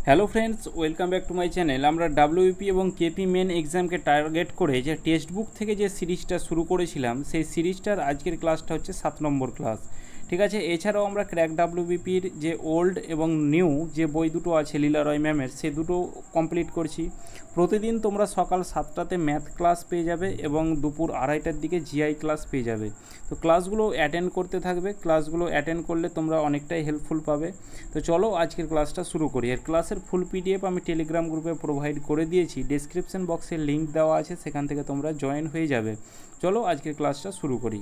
Hello friends, welcome back to my channel. আমরা WP এবং KP main এক্সামকে target করে যে টেক্সট বুক থেকে যে সিরিজটা শুরু করেছিলাম, সেই সিরিজটার আজকের ক্লাসটা হচ্ছে 7 নম্বর ক্লাস। ঠিক আছে, এছাড়াও আমরা ক্র্যাক ডাব্লিউবিপির যে ওল্ড এবং নিউ যে বই দুটো আছে লীলা রয় ম্যামের, সে দুটো কমপ্লিট করছি। প্রতিদিন তোমরা সকাল 7টাতে ম্যাথ ক্লাস পেয়ে যাবে এবং দুপুর 2:30টার দিকে জিআই ক্লাস পেয়ে যাবে। তো ক্লাসগুলো অ্যাটেন্ড করতে থাকবে। ক্লাসগুলো অ্যাটেন্ড করলে তোমরা অনেকটাই হেল্পফুল পাবে। তো চলো আজকের ক্লাসটা শুরু করি। এর ক্লাসের ফুল পিডিএফ আমি টেলিগ্রাম গ্রুপে প্রোভাইড করে দিয়েছি, ডেসক্রিপশন বক্সে লিঙ্ক দেওয়া আছে, সেখান থেকে তোমরা জয়েন হয়ে যাবে। চলো আজকের ক্লাসটা শুরু করি।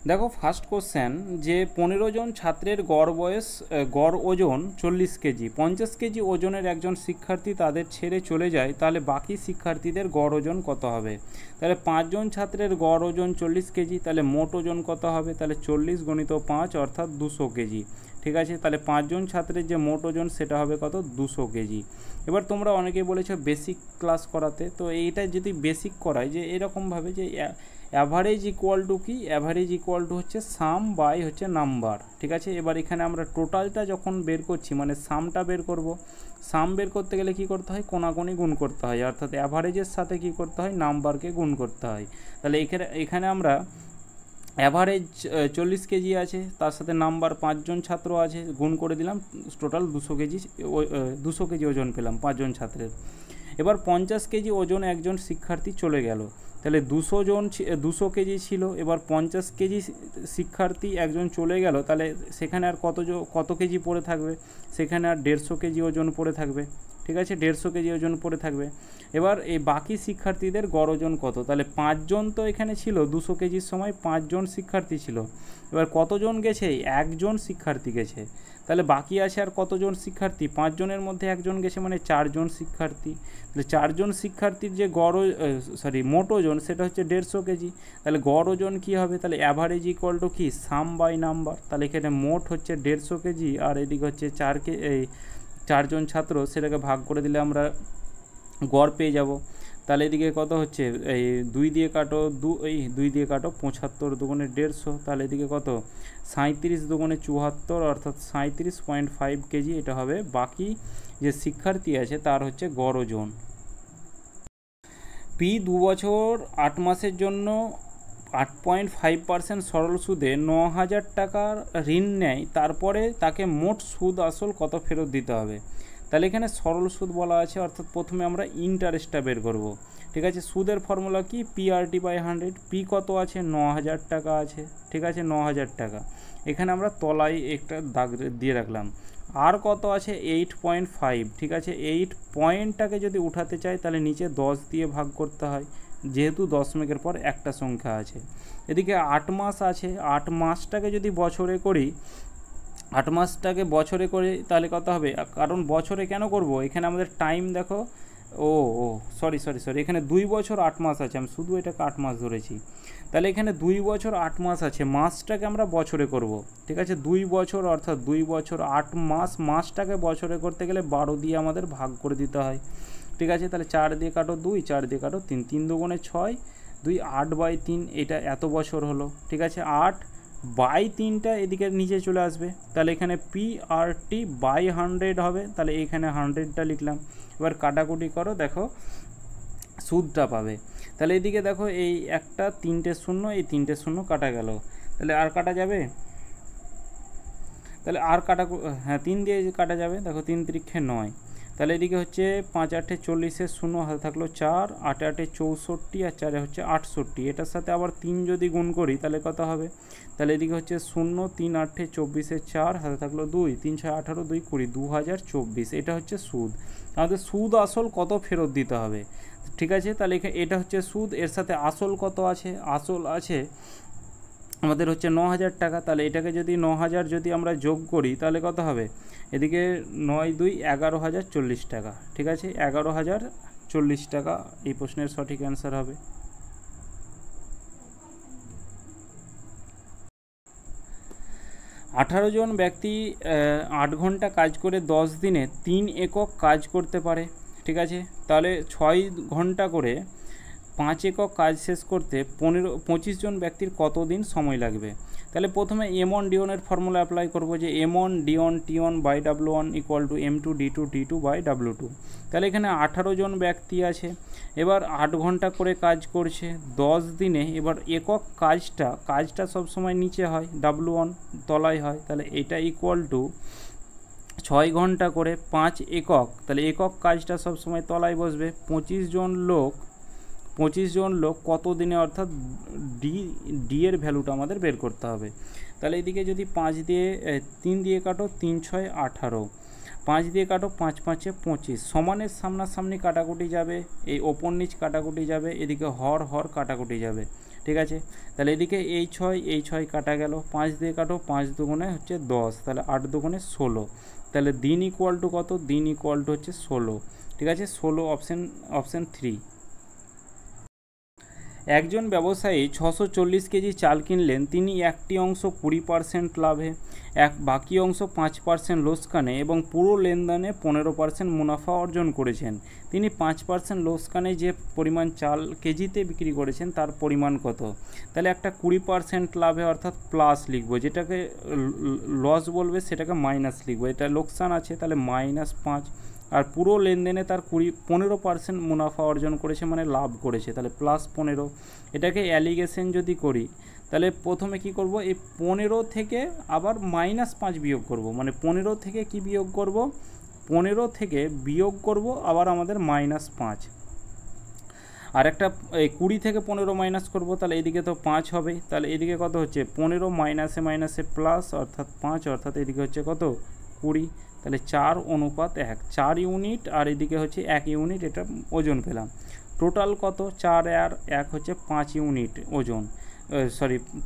দেখো, ফার্স্ট কোশ্চেন যে 15 জন ছাত্রের গড় ওজন 40 কেজি, 50 কেজি ওজনের একজন শিক্ষার্থী তাদের ছেড়ে চলে যায়, তাহলে বাকি শিক্ষার্থীদের গড় ওজন কত হবে? তাহলে 5 জন ছাত্রের গড় ওজন 40 কেজি, তাহলে মোট ওজন কত হবে? তাহলে 40 × 5 অর্থাৎ 200 কেজি। ঠিক আছে, তাহলে 5 জন ছাত্রের যে মোট ওজন সেটা হবে কত? 200 কেজি। এবার তোমরা অনেকেই বলেছো বেসিক ক্লাস করাতে, তো এইটা যদি বেসিক করায় যে এরকমভাবে যে অ্যাভারেজ ইকুয়াল টু কি? অ্যাভারেজ ইকুয়াল টু হচ্ছে সাম বাই হচ্ছে নাম্বার। ঠিক আছে, এবার এখানে আমরা টোটালটা যখন বের করছি, মানে সামটা বের করব। সাম বের করতে গেলে কি করতে হয়? কোনাকুনি গুণ করতে হয়, অর্থাৎ অ্যাভারেজের সাথে কি করতে হয়? নাম্বারকে গুণ করতে হয়। তাহলে এখানে আমরা অ্যাভারেজ 40 কেজি আছে, তার সাথে নাম্বার 5 জন ছাত্র আছে, গুণ করে দিলাম, টোটাল 200 কেজি ওজন পেলাম 5 জন ছাত্রের। এবার 50 কেজি ওজন একজন শিক্ষার্থী চলে গেল, তাহলে 200 কেজি ছিল, এবার 50 কেজি শিক্ষার্থী একজন চলে গেল, তাহলে সেখানে আর কত কেজি পড়ে থাকবে? সেখানে আর 150 কেজি ওজন পড়ে থাকবে। ঠিক আছে, 150 কেজি ওজন পড়ে থাকবে। এবার এই বাকি শিক্ষার্থীদের গড় ওজন কত? তাহলে 5 জন তো এখানে ছিল, 200 কেজির সময় 5 জন শিক্ষার্থী ছিল। এবার কতজন গেছে? একজন শিক্ষার্থী গেছে। তাহলে বাকি আছে আর কতজন শিক্ষার্থী? 5 জনের মধ্যে একজন গেছে, মানে 4 জন শিক্ষার্থী। তাহলে 4 জন শিক্ষার্থীর যে মোট ওজন সেটা হচ্ছে 150 কেজি। তাহলে গড় ওজন কী হবে? তাহলে অ্যাভারেজ ইকুয়াল টু কি? সাম বাই নাম্বার। তাহলে এখানে মোট হচ্ছে 150 কেজি, আর এদিকে হচ্ছে 4 জন ছাত্র, সেটাকে ভাগ করে দিলে আমরা গড় পেয়ে যাব। তাহলে এদিকে কত হচ্ছে? এই 2 দিয়ে কাটো, 2 দিয়ে কাটো, 75 দুগুণে 150, তাহলে এদিকে কত? 37 দুগুণে 74, অর্থাৎ 37.5 কেজি। এটা হবে বাকি যে শিক্ষার্থী আছে তার হচ্ছে গড় ওজন। পি 2 বছর 8 মাসের জন্য 8.5% সরল সুদে 9,000 টাকার ঋণ নেয়, তারপরে তাকে মোট সুদ আসল কত ফেরত দিতে হবে? তাহলে এখানে সরল সুদ বলা আছে, অর্থাৎ প্রথমে আমরা ইন্টারেস্টটা বের করব। ঠিক আছে, সুদের ফর্মুলা কি? PRT/100। পি কত আছে? 9,000 টাকা আছে। ঠিক আছে, 9,000 টাকা। এখানে আমরা তলায় একটা দাগ দিয়ে রাখলাম। আর কত আছে? 8.5। ঠিক আছে, 8 পয়েন্টটাকে যদি উঠাতে চাই তাহলে নিচে 10 দিয়ে ভাগ করতে হয়, যেহেতু দশমিকের পর একটা সংখ্যা আছে। এদিকে 8 মাস আছে, 8 মাসটাকে যদি বছরে করি, 8 মাসটাকে বছরে করে তাহলে কত হবে? কারণ বছরে কেন করব, এখানে আমাদের টাইম দেখো, ও ও সরি, এখানে 2 বছর 8 মাস আছে, আমি শুধু এটাকে 8 মাস ধরেছি। তাহলে এখানে 2 বছর 8 মাস আছে, মাসটাকে আমরা বছরে করব। ঠিক আছে, 2 বছর অর্থাৎ 2 বছর 8 মাস, মাসটাকে বছরে করতে গেলে 12 দিয়ে আমাদের ভাগ করে দিতে হয়। ঠিক আছে, তাহলে 4 দিয়ে কাটো 2, 4 দিয়ে কাটো 3, 3 দুগুণে 6, 2 8/3, এটা এত বছর হলো। ঠিক আছে, 8/3টা এদিকে নিচে চলে আসবে, তাহলে এখানে PRT/100 হবে, তাহলে এখানে 100টা লিখলাম। এবার কাটাকুটি করো, দেখো সুদটা পাবে। তাহলে এদিকে দেখো, এই একটা 3টে শূন্য, এই 3টে শূন্য কাটা গেল, তাহলে আর কাটা যাবে? তাহলে আর হ্যাঁ, 3 দিয়ে কাটা যাবে, দেখো 3 × 9। তাহলে এদিকে হচ্ছে 5 × 8 = 40, শূন্য হাতে থাকলো 4, 8 × 8 = 64, আর 4 হচ্ছে 68। এটার সাথে আবার 3 যদি গুণ করি তাহলে কত হবে? তাহলে এদিকে হচ্ছে 0, 3 × 8 = 24, 4 হাতে থাকলো 2, 3 × 6 = 18, 2 × 20, 2024। এটা হচ্ছে সুদ। আমাদের সুদ আসল কত ফেরত দিতে হবে? ঠিক আছে, তাহলে এটা হচ্ছে সুদ, এর সাথে আসল কত আছে? আসল আছে আমাদের হচ্ছে 9,000 টাকা। তাহলে এটাকে যদি 9,000 যদি আমরা যোগ করি তাহলে কত হবে? এদিকে 9 × 2 = 11,040 টাকা। ঠিক আছে, 11,040 টাকা এই প্রশ্নের সঠিক অ্যান্সার হবে। আঠারো জন ব্যক্তি 8 ঘন্টা কাজ করে 10 দিনে 3 একক কাজ করতে পারে। ঠিক আছে, তাহলে 6 ঘন্টা করে 5 একক কাজ শেষ করতে 25 জন ব্যক্তির কত দিন সময় লাগবে? তাহলে প্রথমে M1D1 এর ফর্মুলা অ্যাপ্লাই করব যে M1D1 T1 by W1 equal to M2D2 T2 by W2। তাহলে এখানে 18 জন ব্যক্তি আছে, এবার 8 ঘন্টা করে কাজ করছে 10 দিনে। এবার একক কাজটা সবসময় নিচে হয়, W1 তলায় হয়, তাহলে এটা ইকুয়াল টু 6 ঘন্টা করে 5 একক, তাহলে একক কাজটা সবসময় তলায় বসবে। 25 জন লোক কত দিনে, অর্থাৎ ডি এর ভ্যালুটা আমাদের বের করতে হবে। তাহলে এদিকে যদি 3 দিয়ে কাটো 3 6 18, 5 দিয়ে কাটো 5 5 25, সমানের সামনাসামনি কাটাকুটি যাবে, এই ওপর নিচ কাটাকুটি যাবে, এদিকে হর কাটাকুটি যাবে, ঠিক আছে। তাহলে এদিকে এই 6 কাটা গেল, 5 দিয়ে কাটো, 5 দুগুণে হচ্ছে 10, তাহলে 8 দুগুণে 16, তাহলে দিন ইকুয়াল টু কত, দিন ইকুয়াল টু হচ্ছে 16, ঠিক আছে। 16 অপশান 3। একজন ব্যবসায়ী 640 কেজি চাল কিনলেন, তিনি একটি অংশ 20% লাভে, বাকি অংশ 5% লোকসানে এবং পুরো লেনদেনে 15% মুনাফা অর্জন করেছেন। তিনি 5% লোকসানে যে পরিমাণ চাল কেজিতে বিক্রি করেছেন তার পরিমাণ কত? তাহলে একটা 20% লাভে অর্থাৎ প্লাস লিখবো, যেটাকে লস বলবে সেটাকে মাইনাস লিখবো। এটা লোকসান আছে তাহলে -5, আর পুরো লেনদেনে তার 15% মুনাফা অর্জন করেছে, মানে লাভ করেছে, তাহলে +15। এটাকে অ্যালিগেশন যদি করি তাহলে প্রথমে কি করব, এই 15 থেকে আবার -5 বিয়োগ করব, মানে 15 থেকে কি বিয়োগ করব, 15 থেকে বিয়োগ করব আবার আমাদের -5। আর একটা 20 থেকে 15 মাইনাস করব, তাহলে এদিকে তো 5 হবে, তাহলে এদিকে কত হচ্ছে 15 মাইনাসে প্লাস অর্থাৎ 5, অর্থাৎ এদিকে হচ্ছে কত 20, তাহলে 4:1, 4 ইউনিট, আর এদিকে হচ্ছে 1 ইউনিট, এটা ওজন পেলাম। টোটাল কত, 4 আর 1 হচ্ছে 5 ইউনিট ওজন,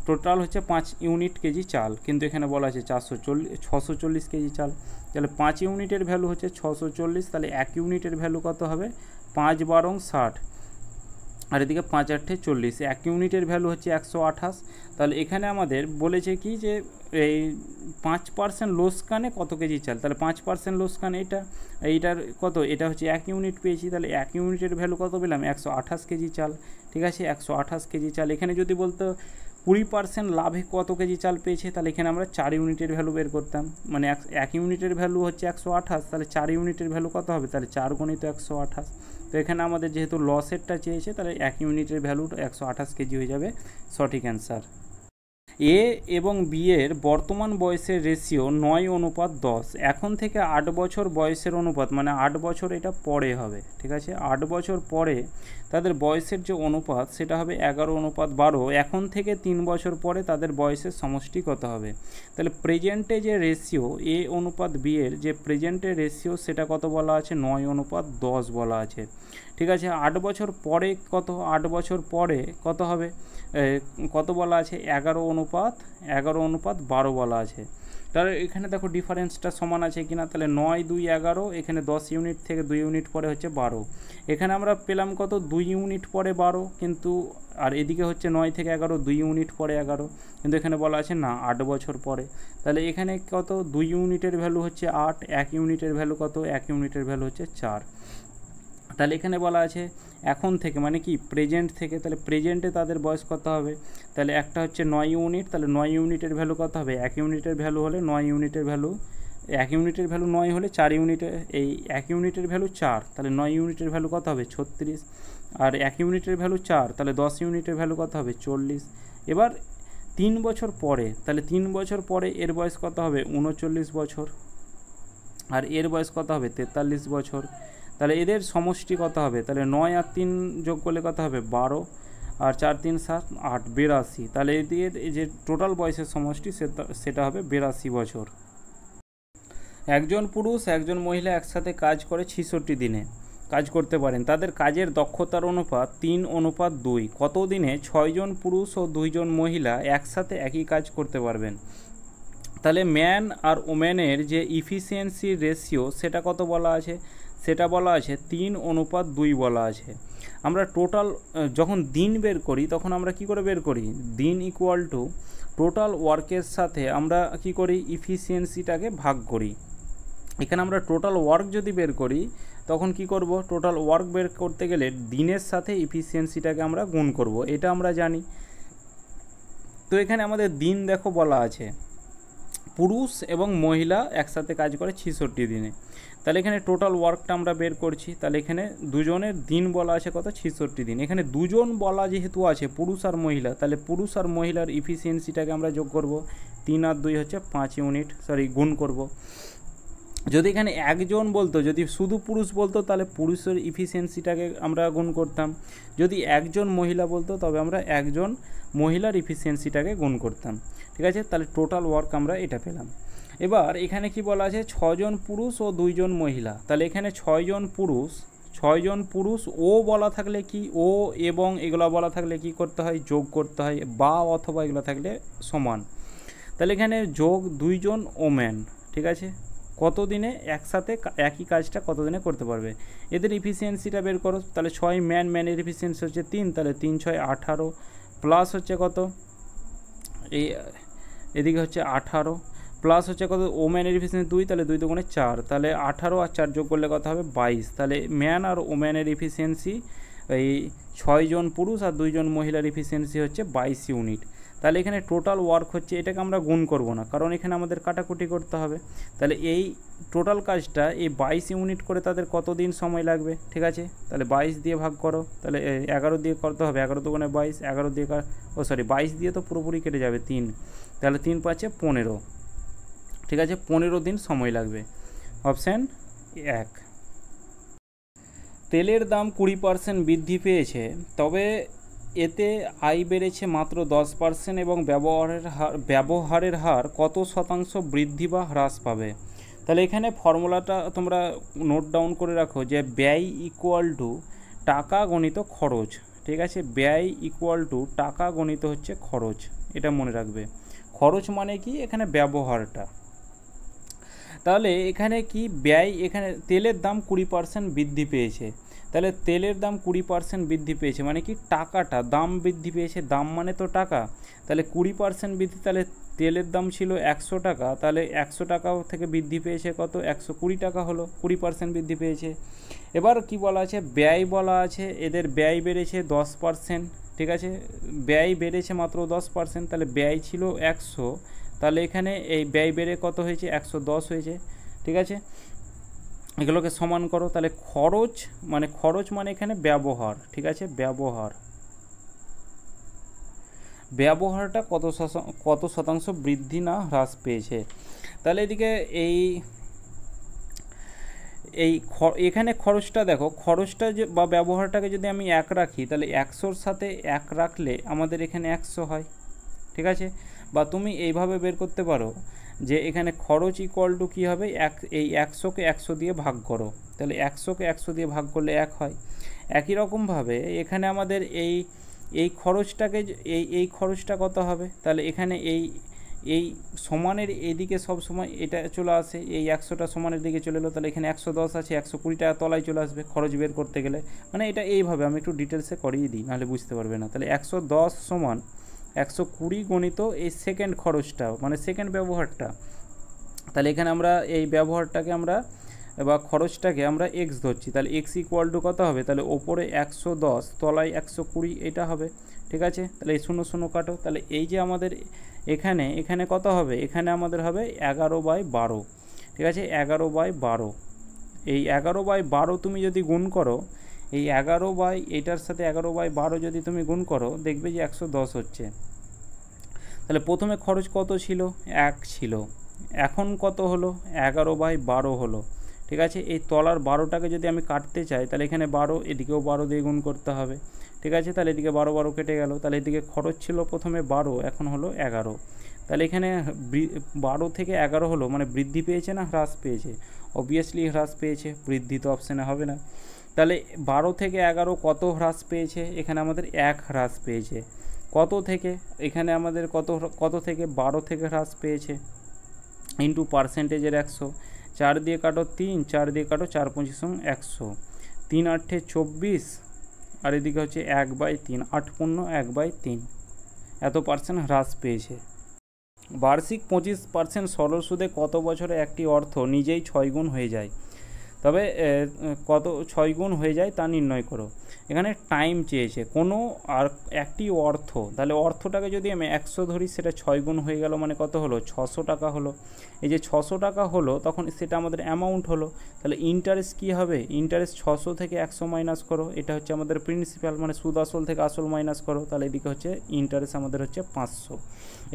টোটাল হচ্ছে 5 ইউনিট কেজি চাল, কিন্তু এখানে বলা আছে 640 কেজি চাল, তাহলে 5 ইউনিটের ভ্যালু হচ্ছে 640, তাহলে 1 ইউনিটের ভ্যালু কত হবে 5 12 60, আর এদিকে 5 8 40, 1 ইউনিটের ভ্যালু হচ্ছে 128। তাহলে এখানে আমাদের বলেছে কি যে এই 5% লোকসানে কত কেজি চাল, তাহলে 5% লোকসান এইটার কত, এটা হচ্ছে 1 ইউনিট পেয়েছি, তাহলে 1 ইউনিটের ভ্যালু কত পেলাম 128 কেজি চাল, ঠিক আছে। 128 কেজি চাল, এখানে যদি বলতো 20% লাভে কত কেজি চাল পেয়েছে, তাহলে এখানে আমরা 4 ইউনিটের ভ্যালু বের করতাম, মানে 1 ইউনিটের ভ্যালু হচ্ছে 128, তাহলে 4 ইউনিটের ভ্যালু কত হবে, তাহলে 4 গুণিত 128। তো এখানে আমাদের যেহেতু লসেরটা চেয়েছে, তাহলে 1 ইউনিটের ভ্যালু 128 কেজি হয়ে যাবে সঠিক অ্যান্সার। এ এবং বি এর বর্তমান বয়সের রেশিও 9:10, এখন থেকে 8 বছর বয়সের অনুপাত, মানে 8 বছর এটা পরে হবে, ঠিক আছে। 8 বছর পরে তাদের বয়সের যে অনুপাত সেটা হবে 11:12, এখন থেকে 3 বছর পরে তাদের বয়সের সমষ্টি কত হবে? তাহলে প্রেজেন্টে যে রেশিও এ অনুপাত বি এর যে প্রেজেন্টের রেশিও সেটা কত বলা আছে, 9:10 বলা আছে, ঠিক আছে। 8 বছর পরে কত, 8 বছর পরে কত হবে, কত বলা আছে 11:12 বলা আছে। তাহলে এখানে দেখো ডিফারেন্সটা সমান আছে কিনা, তাহলে 9 2 11, এখানে 10 ইউনিট থেকে 2 ইউনিট পরে হচ্ছে 12, এখানে আমরা পেলাম কত 2 ইউনিট পরে 12, কিন্তু আর এদিকে হচ্ছে 9 থেকে 11 2 ইউনিট পরে 11, কিন্তু এখানে বলা আছে না 8 বছর পরে। তাহলে এখানে কত 2 ইউনিটের ভ্যালু হচ্ছে 8, 1 ইউনিটের ভ্যালু কত, 1 ইউনিটের ভ্যালু হচ্ছে 4। তাহলে এখানে বলা আছে এখন থেকে, মানে কি প্রেজেন্ট থেকে, তাহলে প্রেজেন্টে তাদের বয়স কত হবে, তাহলে একটা হচ্ছে 9 ইউনিট, তাহলে 9 ইউনিটের ভ্যালু কত হবে, 1 ইউনিটের ভ্যালু হলে 9 ইউনিটের ভ্যালু, 1 ইউনিটের ভ্যালু 9 হলে 4 ইউনিটের, এই 1 ইউনিটের ভ্যালু 4, তাহলে 9 ইউনিটের ভ্যালু কত হবে 36, আর 1 ইউনিটের ভ্যালু 4, তাহলে 10 ইউনিটের ভ্যালু কত হবে 40। এবার 3 বছর পরে, তাহলে 3 বছর পরে এর বয়স কত হবে 39 বছর, আর এর বয়স কত হবে 43 বছর, তাহলে এদের সমষ্টি কত হবে, তাহলে 9 আর 3 যোগ করলে কত হবে 12, আর 4 3 7 8 82, তাহলে এদের যে টোটাল বয়সের সমষ্টি সেটা হবে 82 বছর। একজন পুরুষ একজন মহিলা একসাথে কাজ করে 66 দিনে কাজ করতে পারেন, তাদের কাজের দক্ষতার অনুপাত 3:2, কত দিনে 6 জন পুরুষ ও 2 জন মহিলা একসাথে একই কাজ করতে পারবেন? তাহলে ম্যান আর ওম্যানের যে ইফিসিয়েন্সি রেশিও সেটা কত বলা আছে, সেটা বলা আছে 3:2 বলা আছে। আমরা টোটাল যখন দিন বের করি তখন আমরা কি করে বের করি, দিন ইকুয়াল টু টোটাল ওয়ার্কের সাথে আমরা কি করি ইফিসিয়েন্সিটাকে ভাগ করি। এখানে আমরা টোটাল ওয়ার্ক যদি বের করি তখন কি করব, টোটাল ওয়ার্ক বের করতে গেলে দিনের সাথে ইফিসিয়েন্সিটাকে আমরা গুণ করব, এটা আমরা জানি। তো এখানে আমাদের দিন দেখো বলা আছে পুরুষ এবং মহিলা একসাথে কাজ করে 66 দিনে। তাহলে এখানে টোটাল ওয়ার্কটা আমরা বের করছি। তাহলে এখানে দুজনের দিন বলা আছে কত, 66 দিন। এখানে দুজন বলা যেহেতু আছে পুরুষ আর মহিলা, তাহলে পুরুষ আর মহিলার ইফিসিয়েন্সিটাকে আমরা যোগ করব, 3 আর 2 হচ্ছে 5 ইউনিট, গুণ করব। যদি এখানে একজন বলতো, যদি শুধু পুরুষ বলতো তাহলে পুরুষের ইফিসিয়েন্সিটাকে আমরা গুণ করতাম। যদি একজন মহিলা বলতো তবে আমরা একজন মহিলার ইফিসিয়েন্সিটাকে গুণ করতাম। ঠিক আছে, তাহলে টোটাল ওয়ার্ক আমরা এটা পেলাম। এবার এখানে কি বলা আছে, 6 জন পুরুষ ও 2 জন মহিলা। তাহলে এখানে 6 জন পুরুষ ও বলা থাকলে কি, ও এবং এগুলো বলা থাকলে কি করতে হয়, যোগ করতে হয়, বা অথবা এগুলো থাকলে সমান। তাহলে এখানে যোগ 2 জন ওম্যান। ঠিক আছে, কত দিনে একসাথে একই কাজটা কত দিনে করতে পারবে, এদের ইফিসিয়েন্সিটা বের করো। তাহলে 6 ম্যানের ইফিসিয়েন্সি হচ্ছে 3, তাহলে 3 6 18 প্লাস হচ্ছে কত, এই এদিকে হচ্ছে 18 প্লাস হচ্ছে কত, ওম্যানের ইফিসিয়েন্সি 2, তাহলে 2 দুগুণে 4, তাহলে 18 আর 4 যোগ করলে কত হবে 22। তাহলে ম্যান আর ওম্যানের ইফিসিয়েন্সি, এই 6 জন পুরুষ আর 2 জন মহিলার ইফিসিয়েন্সি হচ্ছে 22 ইউনিট। তাহলে এখানে টোটাল ওয়ার্ক হচ্ছে, এটাকে আমরা গুণ করব না কারণ এখানে আমাদের কাটাকুটি করতে হবে। তাহলে এই টোটাল কাজটা এই 22 ইউনিট করে তাদের কত দিন সময় লাগবে। ঠিক আছে, তাহলে 22 দিয়ে ভাগ করো, তাহলে 11 দিয়ে করতে হবে, 11 দুগুণে 22, 11 দিয়ে 22 দিয়ে তো পুরোপুরি কেটে যাবে 3, তাহলে 3 5 15। ঠিক আছে, 15 দিন সময় লাগবে। অপশান 1। তেলের দাম 20% বৃদ্ধি পেয়েছে, তবে এতে আয় বেড়েছে মাত্র 10% এবং ব্যবহারের হার কত শতাংশ বৃদ্ধি বা হ্রাস পাবে। তাহলে এখানে ফর্মুলাটা তোমরা নোট ডাউন করে রাখো যে ব্যয় ইকুয়াল টু টাকা গণিত খরচ। ঠিক আছে, ব্যয় ইকুয়াল টু টাকা গণিত হচ্ছে খরচ, এটা মনে রাখবে। খরচ মানে কি, এখানে ব্যবহারটা। তাহলে এখানে কি ব্যয়, এখানে তেলের দাম 20% বৃদ্ধি পেয়েছে, তাহলে তেলের দাম 20% বৃদ্ধি পেয়েছে মানে কি, টাকাটা দাম বৃদ্ধি পেয়েছে, দাম মানে তো টাকা। তাহলে 20% বৃদ্ধি, তাহলে তেলের দাম ছিল 100 টাকা, তাহলে 100 টাকা থেকে বৃদ্ধি পেয়েছে কত, 120 টাকা হলো, 20% বৃদ্ধি পেয়েছে। এবার কি বলা আছে, ব্যয় বলা আছে, এদের ব্যয় বেড়েছে 10%। ঠিক আছে, ব্যয় বেড়েছে মাত্র 10%, তাহলে ব্যয় ছিল 100, তাহলে এখানে এই ব্যয় বেড়ে কত হয়েছে, 110 হয়েছে। ঠিক আছে, এগুলোকে সমান করো। তাহলে খরচ মানে এখানে ব্যবহার। ঠিক আছে, ব্যবহারটা কত শতাংশ বৃদ্ধি না হ্রাস পেয়েছে। তাহলে এদিকে এখানে খরচটা দেখো, খরচটা বা ব্যবহারটাকে যদি আমি 1 রাখি তাহলে 100-র সাথে 1 রাখলে আমাদের এখানে 100 হয়। ঠিক আছে, বা তুমি এইভাবে বের করতে পারো যে এখানে খরচ ইকুয়াল টু কী হবে, এই 100কে 100 দিয়ে ভাগ করো, তাহলে 100কে 100 দিয়ে ভাগ করলে 1 হয়। একই রকমভাবে এখানে আমাদের এই খরচটাকে এই খরচটা কত হবে, তাহলে এখানে এই সমানের এইদিকে সব সময় এটা চলে আসে, এই 100টা সমানের দিকে চলে এলো, তাহলে এখানে 110 আছে, 120 টাকা তলায় চলে আসবে খরচ বের করতে গেলে। মানে এটা এইভাবে আমি একটু ডিটেলসে করিয়ে দিই, নাহলে বুঝতে পারবে না। তাহলে 110 সমান 120 গণিত এই সেকেন্ড খরচটা মানে সেকেন্ড ব্যবহারটা। তাহলে এখানে আমরা এই ব্যবহারটাকে আমরা বা খরচটাকে আমরা এক্স ধরছি, তাহলে এক্স ইকুয়াল টু কত হবে, তাহলে ওপরে 110 তলায় 120 এটা হবে। ঠিক আছে, তাহলে এই 0 0 কাটো, তাহলে এই যে আমাদের এখানে কত হবে, এখানে আমাদের হবে 11/12। ঠিক আছে, 11/12, এই 11/12 তুমি যদি গুণ করো, এই 11 এটার সাথে 11/12 যদি তুমি গুণ করো দেখবে যে 110 হচ্ছে। তাহলে প্রথমে খরচ কত ছিল, 1 ছিল, এখন কত হলো, 11/12 হলো। ঠিক আছে, এই তলার 12টাকে যদি আমি কাটতে চাই তাহলে এখানে 12, এদিকেও 12 দিয়ে গুণ করতে হবে। ঠিক আছে, তাহলে এদিকে 12 12 কেটে গেল, তাহলে এদিকে খরচ ছিল প্রথমে 12, এখন হলো 11। তাহলে এখানে 12 থেকে 11 হলো, মানে বৃদ্ধি পেয়েছে না হ্রাস পেয়েছে, অবভিয়াসলি হ্রাস পেয়েছে, বৃদ্ধি তো অপশানে হবে না। তাহলে 12 থেকে 11 কত হ্রাস পেয়েছে, এখানে আমাদের 1 হ্রাস পেয়েছে। কত থেকে, এখানে আমাদের কত থেকে, 12 থেকে হ্রাস পেয়েছে, ইন্টু পার্সেন্টেজের 100, 4 দিয়ে কাটো 3, 4 দিয়ে কাটো 4 25 100, 3 8 24, আর এদিকে হচ্ছে 1/3, 8 পূর্ণ 1/3, এত পার্সেন্ট হ্রাস পেয়েছে। বার্ষিক 25% সরল সুদে কত বছরে একটি অর্থ নিজেই 6 গুণ হয়ে যায়। তবে কত 6 গুণ হয়ে যায় তা নির্ণয় করো। এখানে টাইম চেয়েছে কোনো আর একটি অর্থ, তাহলে অর্থটাকে যদি আমি 100 ধরি সেটা 6 গুণ হয়ে গেল, মানে কত হলো 600 টাকা হলো। এই যে 600 টাকা হলো তখন সেটা আমাদের অ্যামাউন্ট হলো। তাহলে ইন্টারেস্ট কী হবে, ইন্টারেস্ট 600 থেকে 100 মাইনাস করো, এটা হচ্ছে আমাদের প্রিন্সিপাল, মানে সুদ আসল থেকে আসল মাইনাস করো, তাহলে এদিকে হচ্ছে ইন্টারেস্ট আমাদের হচ্ছে 500।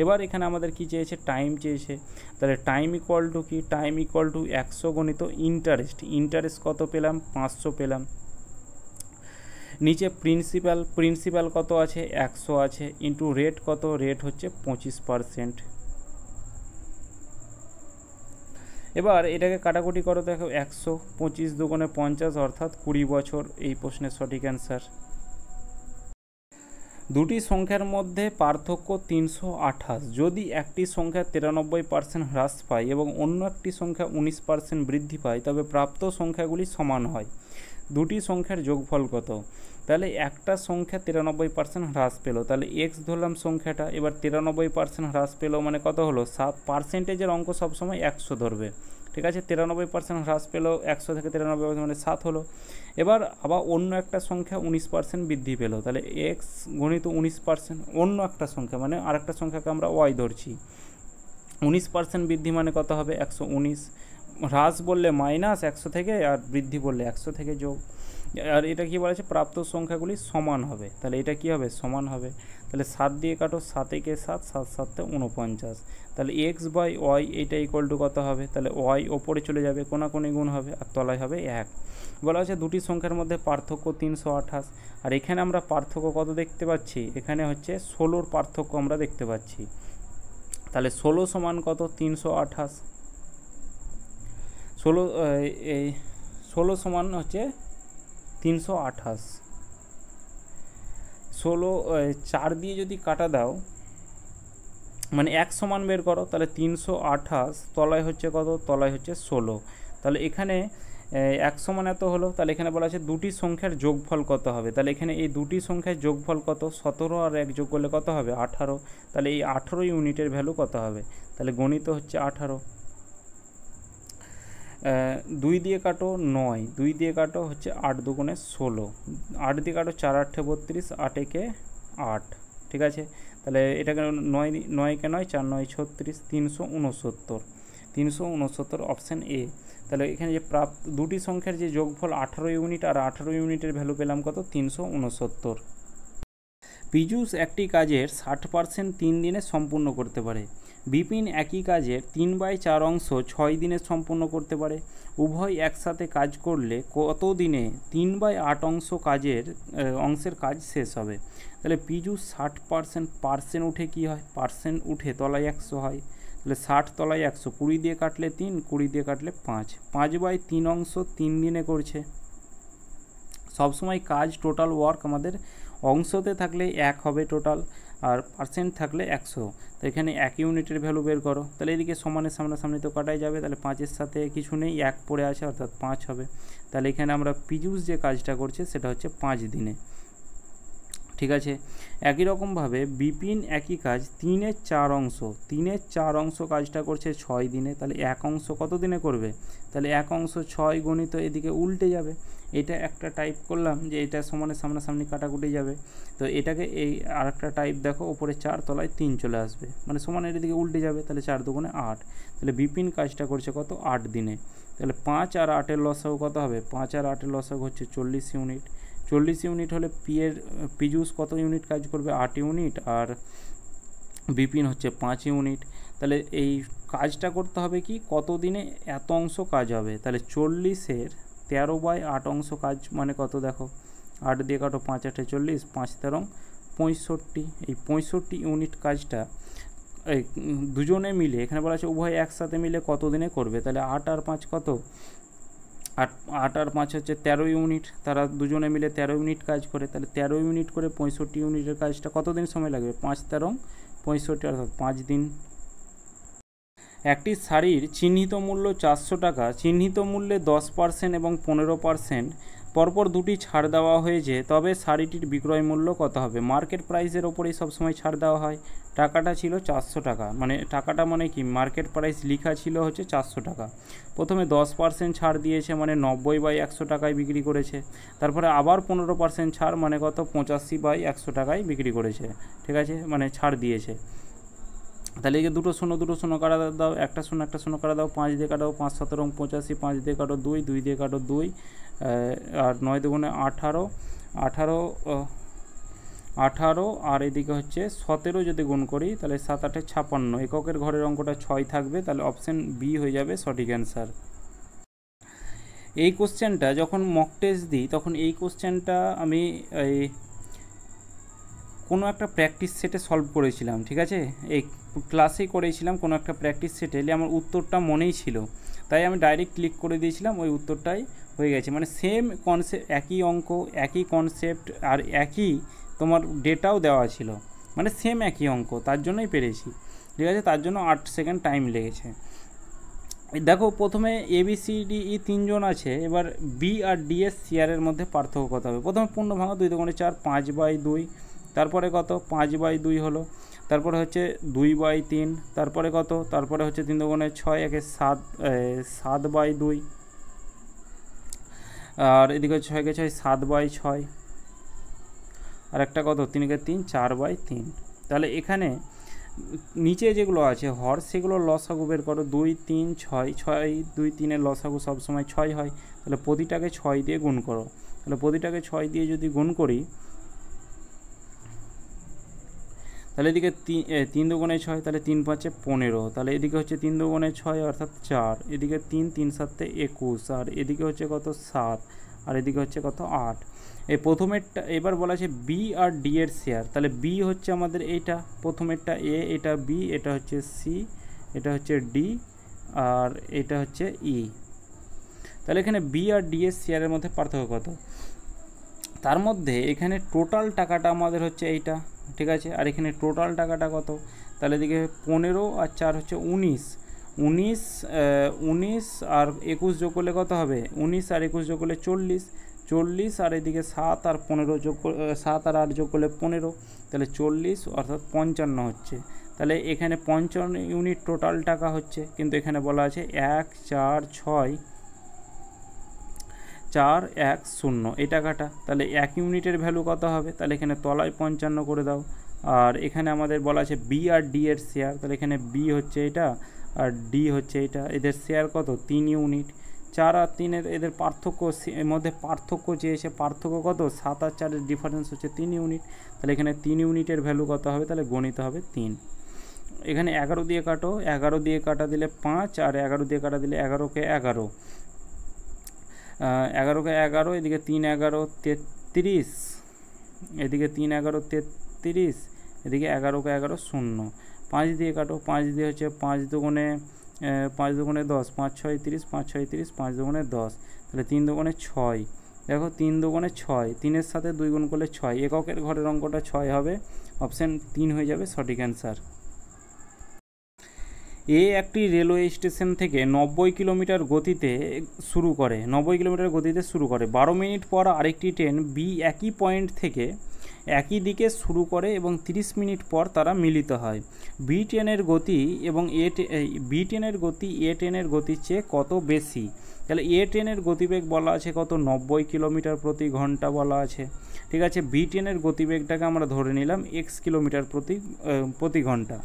এবার এখানে আমাদের কি চেয়েছে, টাইম চেয়েছে। তাহলে টাইম ইকুয়াল টু কি, টাইম ইকুয়াল টু 100 গণিত ইন্টারেস্ট, ইন্টারেস্ট কত পেলাম 500 পেলাম। নিচে প্রিন্সিপাল কত আছে 100 আছে, ইন্টু রেট কত, রেট হচ্ছে 25%। এবার এটাকে কাটাকুটি করো, দেখো 100 25 দুগুণে 50 অর্থাৎ 20 বছর এই প্রশ্নের সঠিক অ্যান্সার। দুটি সংখ্যার মধ্যে পার্থক্য 328, যদি একটি সংখ্যা 93% হ্রাস পায় এবং অন্য একটি সংখ্যা 19% বৃদ্ধি পায় তবে প্রাপ্ত সংখ্যাগুলি সমান হয়। দুটি সংখ্যার যোগফল কত? তাহলে একটা সংখ্যা 93% হ্রাস পেলো, তাহলে এক্স ধরলাম সংখ্যাটা, এবার 93% হ্রাস পেলো মানে কত হলো 7, পার্সেন্টেজের অঙ্ক সবসময় 100 ধরবে, ঠিক আছে। 93% হ্রাস পেলো, 100 থেকে 93 মানে 7 হলো। এবার আবার অন্য একটা সংখ্যা 19% বৃদ্ধি পেলো, তাহলে এক্স গণিত 19%, অন্য একটা সংখ্যা মানে আর একটা সংখ্যাকে আমরা ওয়াই ধরছি, 19% বৃদ্ধি মানে কত হবে 119। হ্রাস বললে মাইনাস 100 থেকে, আর বৃদ্ধি বললে 100 থেকে যোগ। আর এটা কি বলেছে, প্রাপ্ত সংখ্যাগুলি সমান হবে, তাহলে এটা কি হবে সমান হবে। তাহলে 7 দিয়ে কাটো, 7 একে 7, 7 7 49, তাহলে এক্স বাই ওয়াই এইটা ইকুয়াল টু কত হবে, তাহলে ওয়াই ওপরে চলে যাবে, কোনাকুনি গুণ হবে আর তলায় হবে 1। বলা আছে দুটি সংখ্যার মধ্যে পার্থক্য 328, আর এখানে আমরা পার্থক্য কত দেখতে পাচ্ছি, এখানে হচ্ছে 16র পার্থক্য আমরা দেখতে পাচ্ছি। তাহলে 16 সমান কত 328, 16 সমান হচ্ছে 328। 16 4 দিয়ে যদি কাটা দাও মানে 1 সমান বের করো, তাহলে 328 তলায় হচ্ছে কত, তলায় হচ্ছে 16, তাহলে এখানে 1 সমান এত হলো। তাহলে এখানে বলা আছে দুটি সংখ্যার যোগফল কত হবে, তাহলে এখানে এই দুটি সংখ্যার যোগফল কত, 17 আর 1 যোগ করলে কত হবে 18, তাহলে এই 18 ইউনিটের ভ্যালু কত হবে, তাহলে গণিত হচ্ছে 18। 2 দিয়ে কাটো 9, 2 দিয়ে কাটো হচ্ছে 8 দুগুণে 16, 8 দিয়ে কাটো 4 8 32, 8 একে 8, ঠিক আছে। তাহলে এটাকে 9 কে 9, 4 9 36, 369, 369 অপশান এ। তাহলে এখানে যে দুটি সংখ্যার যে যোগফল 18 ইউনিট, আর 18 ইউনিটের ভ্যালু পেলাম কত 369। পীযূষ একটি কাজের 60% 3 দিনে সম্পূর্ণ করতে পারে। বিপিন একই কাজের 3/4 অংশ 6 দিনে সম্পূর্ণ করতে পারে। উভয় একসাথে কাজ করলে কত দিনে 3/8 অংশের কাজ শেষ হবে? তাহলে পীযূষ 60%, পার্সেন্ট উঠে কি হয়, পার্সেন্ট উঠে তলায় 100 হয়, তাহলে 60 তলায় 100, 20 দিয়ে কাটলে 3, 20 দিয়ে কাটলে 5, 5/3 অংশ 3 দিনে করছে। সবসময় কাজ টোটাল ওয়ার্ক আমাদের অংশতে থাকলে 1 হবে টোটাল, আর পার্সেন্ট থাকলে 100, তো এখানে 1 ইউনিটের ভ্যালু বের করো। তাহলে এদিকে সমানের সামনাসামনি তো কাটাই যাবে, তাহলে 5-এর সাথে কিছু নেই, 1 পড়ে আছে অর্থাৎ 5 হবে। তাহলে এখানে আমরা পীযূষ যে কাজটা করছে সেটা হচ্ছে 5 দিনে, ঠিক আছে। একই রকমভাবে বিপিন একই কাজ 3-এর 4 অংশ, 3-এর 4 অংশ কাজটা করছে 6 দিনে, তাহলে 1 অংশ কত দিনে করবে, তাহলে 1 অংশ 6 গণিত এদিকে উল্টে যাবে। এটা একটা টাইপ করলাম যে এটা সমানের সামনাসামনি কাটাকুটি যাবে, তো এটাকে এই আর একটা টাইপ দেখো, ওপরে 4 তলায় 3 চলে আসবে, মানে সমানের এদিকে উল্টে যাবে, তাহলে 4 দুগুণে 8, তাহলে বিপিন কাজটা করছে কত 8 দিনে। তাহলে 5 আর 8-এর লসাগু কত হবে, 5 আর 8-এর লসাগু হচ্ছে 40 ইউনিট। 40 ইউনিট হলে পীযূষ কত ইউনিট কাজ করবে 8 ইউনিট, আর বিপিন হচ্ছে 5 ইউনিট। তাহলে এই কাজটা করতে হবে কি, কত দিনে এত অংশ কাজ হবে, তাহলে 40-এর 13/8 অংশ কাজ মানে কত দেখো, 8 দিয়ে কাটো, 5 8 40, 5 13 65, এই 65 ইউনিট কাজটা এই দুজনে মিলে, এখানে বলা আছে উভয় একসাথে মিলে কত দিনে করবে, তাহলে 8 আর 5 কত, 8 আর 5 হচ্ছে 13 ইউনিট, তারা দুজনে মিলে 13 ইউনিট কাজ করে, তাহলে 13 ইউনিট করে 65 ইউনিটের কাজটা কত দিন সময় লাগবে, 5 13 65 অর্থাৎ 5 দিন। একটি শাড়ির চিহ্নিত মূল্য 400 টাকা, চিহ্নিত মূল্যে 10% এবং 15% পরপর দুটি ছাড় দেওয়া হয়েছে, তবে শাড়িটির বিক্রয় মূল্য কত হবে? মার্কেট প্রাইসের ওপরেই সবসময় ছাড় দেওয়া হয়। টাকাটা ছিল 400 টাকা, মানে টাকাটা মানে কি, মার্কেট প্রাইস লেখা ছিল হচ্ছে 400 টাকা। প্রথমে 10% ছাড় দিয়েছে, মানে 90/100 টাকায় বিক্রি করেছে। তারপরে আবার 15% ছাড়, মানে কত, 85/100 টাকায় বিক্রি করেছে। ঠিক আছে, মানে ছাড় দিয়েছে। তাহলে এই যে দুটো শূন্য কাটা দাও, একটা শূন্য কাটা দাও, 5 দিয়ে কাটাও, 5 7 85, 5 দিয়ে কাটো 2, 2 দিয়ে কাটো 2, আর 9 দুগুণে 18, 18 আর এদিকে হচ্ছে 17 যদি গুণ করি তাহলে 7 8 56, এককের ঘরের অঙ্কটা 6 থাকবে, তাহলে অপশান বি হয়ে যাবে সঠিক অ্যান্সার। এই কোশ্চেনটা যখন মক টেস্ট দিই তখন এই কোশ্চেনটা আমি এই কোনো একটা প্র্যাকটিস সেটে সলভ করেছিলাম। ঠিক আছে, এই ক্লাসেই করেছিলাম কোনো একটা প্র্যাকটিস সেটে, এলে আমার উত্তরটা মনেই ছিল, তাই আমি ডাইরেক্ট ক্লিক করে দিয়েছিলাম, ওই উত্তরটাই হয়ে গেছে। মানে সেম কনসেপ্ট, একই অঙ্ক, একই কনসেপ্ট, আর একই তোমার ডেটাও দেওয়া ছিল, মানে সেম একই অঙ্ক, তার জন্যই পেরেছি। ঠিক আছে, তার জন্য 8 সেকেন্ড টাইম লেগেছে। দেখো প্রথমে ABCDE তিনজন আছে, এবার বি আর ডি এর শেয়ারের মধ্যে পার্থক্য কত হবে? প্রথমে পূর্ণ ভাঙা, 2 দুগুণে 4, 5/2, তারপরে কত, 5/2 হলো, তারপরে হচ্ছে 2/3, তারপরে কত, তারপরে হচ্ছে 3 দুগুণে 6, 1 7, 7/2, আর এদিকে 6 6, 7/6, আর একটা কত, 3 3, 4/3। তাহলে এখানে নিচে যেগুলো আছে হর, সেগুলো লসাগু বের করো। 2 3 6, 6 2 3 লসাগু সবসময় 6 হয়, তাহলে প্রতিটাকে 6 দিয়ে গুণ করো। তাহলে প্রতিটাকে 6 দিয়ে যদি গুণ করি, তাহলে এদিকে 3 দুগুণে 6, তাহলে 3 5 15, তাহলে এদিকে হচ্ছে 3 দুগুণে 6 অর্থাৎ 4, এদিকে 3 3 7 21, আর এদিকে হচ্ছে কত, 7, আর এদিকে হচ্ছে কত, 8। এই প্রথমেরটা এবার বলা আছে বি আর ডি এর শেয়ার, তাহলে বি হচ্ছে আমাদের এইটা, প্রথমেরটা এ, এটা বি, এটা হচ্ছে সি, এটা হচ্ছে ডি, আর এটা হচ্ছে ই। তাহলে এখানে বি আর ডি এর শেয়ারের মধ্যে পার্থক্য কত? তার মধ্যে এখানে টোটাল টাকাটা আমাদের হচ্ছে এইটা, ঠিক আছে, আর এখানে টোটাল টাকাটা কত? তাহলে এদিকে 15 আর 4 হচ্ছে 19, 19 আর 21 যোগ করলে কত হবে? 19 আর 21 যোগ করলে 40, 40 আর এদিকে 7 আর 15 যোগ, 7 আর 8 যোগ করলে 15, তাহলে 40 অর্থাৎ 55 হচ্ছে। তাহলে এখানে 55 ইউনিট টোটাল টাকা হচ্ছে, কিন্তু এখানে বলা আছে 1 4 6 4 1 0 এই টাকাটা। তাহলে 1 ইউনিটের ভ্যালু কত হবে? তাহলে এখানে তলায় 55 করে দাও। আর এখানে আমাদের বলা আছে বি আর ডি এর শেয়ার, তাহলে এখানে বি হচ্ছে এটা আর ডি হচ্ছে এটা, এদের শেয়ার কত? 3 ইউনিট। 4 আর 3 এদের পার্থক্য, এর মধ্যে পার্থক্য চেয়েছে, পার্থক্য কত? 7 আর 4 ডিফারেন্স হচ্ছে 3 ইউনিট। তাহলে এখানে 3 ইউনিটের ভ্যালু কত হবে? তাহলে গণিত হবে 3। এখানে 11 দিয়ে কাটো, 11 দিয়ে কাটা দিলে 5, আর 11 দিয়ে কাটা দিলে 11কে 11, 11কে 11, এদিকে 3 11 33, এদিকে 3 11 33, এদিকে 11কে 11 0। 5 দিয়ে কাটো, 5 দিয়ে হচ্ছে 5 দুগুণে 10, 5 6 30, 5 6 30, 5 দুগুণে 10, তাহলে 3 দুগুণে 6। দেখো 3 দুগুণে 6, 3-এর সাথে 2 গুণ করলে 6, এককের ঘরের অঙ্কটা 6 হবে, অপশান 3 হয়ে যাবে সঠিক অ্যান্সার। এ একটি রেলওয়ে স্টেশন থেকে 90 কিলোমিটার গতিতে শুরু করে, 90 কিলোমিটার গতিতে শুরু করে। 12 মিনিট পর আরেকটি ট্রেন বি একই পয়েন্ট থেকে একই দিকে শুরু করে এবং 30 মিনিট পর তারা মিলিত হয়। বি ট্রেনের গতি এবং বি ট্রেনের গতি এ ট্রেনের গতির চেয়ে কত বেশি? তাহলে এ ট্রেনের গতিবেগ বলা আছে কত? 90 কিলোমিটার প্রতি ঘন্টা বলা আছে। ঠিক আছে, বি ট্রেনের গতিবেগটাকে আমরা ধরে নিলাম x কিলোমিটার প্রতি ঘন্টা।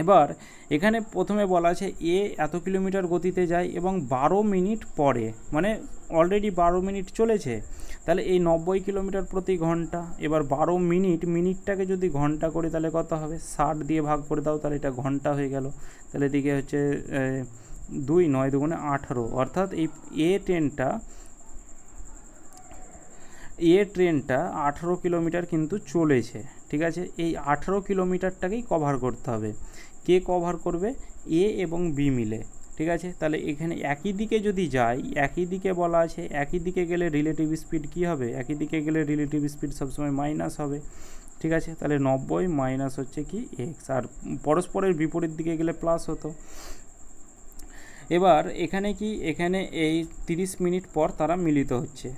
এবার এখানে প্রথমে বলা আছে এ এত কিলোমিটার গতিতে যায় এবং 12 মিনিট পরে, মানে অলরেডি 12 মিনিট চলেছে, তাহলে এই 90 কিলোমিটার প্রতি ঘন্টা, এবার 12 মিনিট, মিনিটটাকে যদি ঘন্টা করি তাহলে কত হবে? 60 দিয়ে ভাগ করে দাও, তাহলে এটা ঘন্টা হয়ে গেল। তাহলে এদিকে হচ্ছে 2 9 দুগুণে 18, অর্থাৎ এই এ ট্রেনটা 18 কিলোমিটার কিন্তু চলেছে। ঠিক আছে, এই 18 কিলোমিটারটাকেই কভার করতে হবে। কে কভার করবে? এ এবং বি মিলে। ঠিক আছে, তাহলে এখানে একই দিকে যদি যাই, একই দিকে বলা আছে, একই দিকে গেলে রিলেটিভ স্পিড কী হবে? একই দিকে গেলে রিলেটিভ স্পিড সবসময় মাইনাস হবে। ঠিক আছে, তাহলে 90 মাইনাস হচ্ছে কি এক্স, আর পরস্পরের বিপরীত দিকে গেলে প্লাস হতো। এবার এখানে কি, এখানে এই 30 মিনিট পর তারা মিলিত হচ্ছে।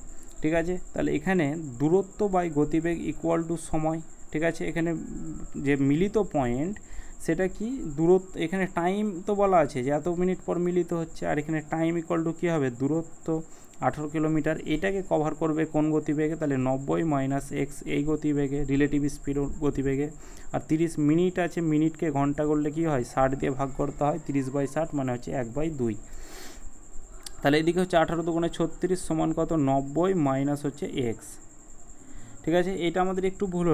ঠিক আছে। তাহলে এখানে দূরত্ব বাই গতিবেগ ইকুয়াল টু সময়, ঠিক আছে। এখানে যে মিলিত পয়েন্ট সেটা কি দূরত্ব, এখানে টাইম তো বলা আছে যে এত মিনিট পর মিলিত হচ্ছে, আর এখানে টাইম ইকুয়াল টু কী হবে দূরত্ব 18 কিলোমিটার। এটাকে কভার করবে কোন গতিবেগে, তাহলে 90 মাইনাস এক্স এই গতিবেগে, রিলেটিভ স্পিড গতিবেগে। আর 30 মিনিট আছে, মিনিটকে ঘন্টা করলে কি হয় 60 দিয়ে ভাগ করতে হয়, 30/60 মানে হচ্ছে 1/2। তাহলে এদিকে হচ্ছে 18 দুগুণে 36 সমান কত 90 মাইনাস হচ্ছে এক্স, ঠিক আছে। এটা আমাদের একটু ভুল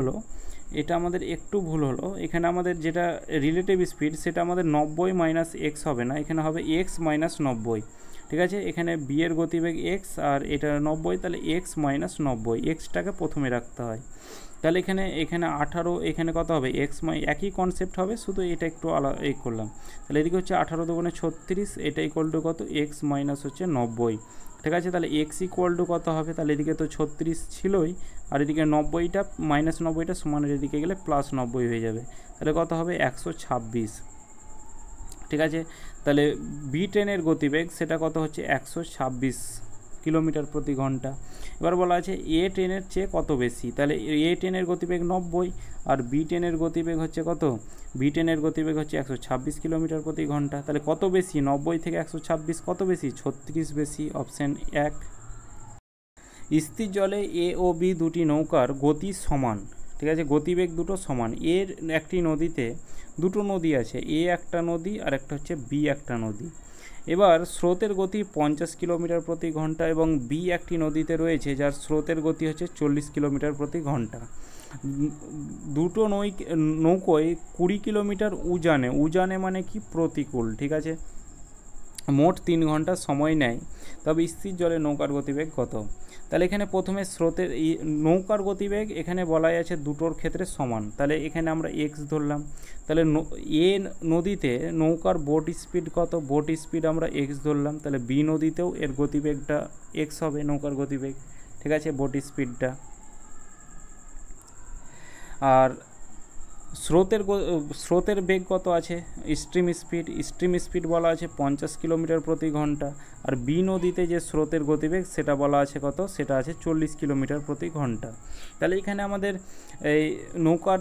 হলো, এখানে আমাদের যেটা রিলেটিভ স্পিড সেটা আমাদের 90 মাইনাস এক্স হবে না, এখানে হবে এক্স মাইনাস 90, ঠিক আছে। এখানে বি এর গতিবেগ এক্স আর এটা 90, তাহলে এক্স মাইনাস 90, এক্সটাকে প্রথমে রাখতে হয়। তাহলে এখানে 18, এখানে কত হবে এক্স একই কনসেপ্ট হবে, শুধু এটা একটু আলাদা এই করলাম। তাহলে এদিকে হচ্ছে 18 দুগুণে 36, এটা ইকুয়াল টু কত এক্স মাইনাস হচ্ছে 90, ঠিক আছে। তাহলে এক্স ইকুয়াল টু কত হবে, তাহলে এদিকে তো 36 ছিলই, আর এদিকে 90টা মাইনাস 90টা সমানের এদিকে গেলে প্লাস 90 হয়ে যাবে, তাহলে কত হবে 126, ঠিক আছে। তাহলে বি ট্রেনের গতিবেগ সেটা কত হচ্ছে 126 কিলোমিটার প্রতি ঘন্টা। এবার বলা আছে এ ট্রেনের চেয়ে কত বেশি, তাহলে এ ট্রেনের গতিবেগ 90 আর বি ট্রেনের গতিবেগ হচ্ছে কত, বি ট্রেনের গতিবেগ হচ্ছে 126 কিলোমিটার প্রতি ঘন্টা। তাহলে কত বেশি 90 থেকে 126 কত বেশি 36 বেশি, অপশান 1। স্থির জলে এ ও বি দুটি নৌকার গতি সমান, ঠিক আছে, গতিবেগ দুটো সমান। এর একটি নদীতে দুটো নদী আছে, এ একটা নদী আর একটা হচ্ছে বি একটা নদী। এবার স্রোতের গতি 50 কিলোমিটার প্রতি ঘন্টা এবং বি একটি নদীতে রয়েছে যার স্রোতের গতি হচ্ছে 40 কিলোমিটার প্রতি ঘন্টা। দুটো নৌকোয় 20 কিলোমিটার উজানে মানে কি প্রতিকূল, ঠিক আছে, মোট 3 ঘন্টা সময় নেয়, তবে স্থির জলে নৌকার গতিবেগ কত। তাহলে এখানে প্রথমে স্রোতের নৌকার গতিবেগ এখানে বলাই আছে দুটোর ক্ষেত্রে সমান, তাহলে এখানে আমরা এক্স ধরলাম। তাহলে এ নদীতে নৌকার বোট স্পিড কত, বোট স্পিড আমরা এক্স ধরলাম, তাহলে বি নদীতেও এর গতিবেগটা এক্স হবে নৌকার গতিবেগ, ঠিক আছে, বোট স্পিডটা। আর স্রোতের বেগ কত আছে, স্ট্রিম স্পিড বলা আছে 50 কিলোমিটার প্রতি ঘন্টা। আর বি নদীতে যে স্রোতের গতিবেগ সেটা বলা আছে কত, সেটা আছে 40 কিলোমিটার প্রতি ঘন্টা। তাহলে এখানে আমাদের এই নৌকার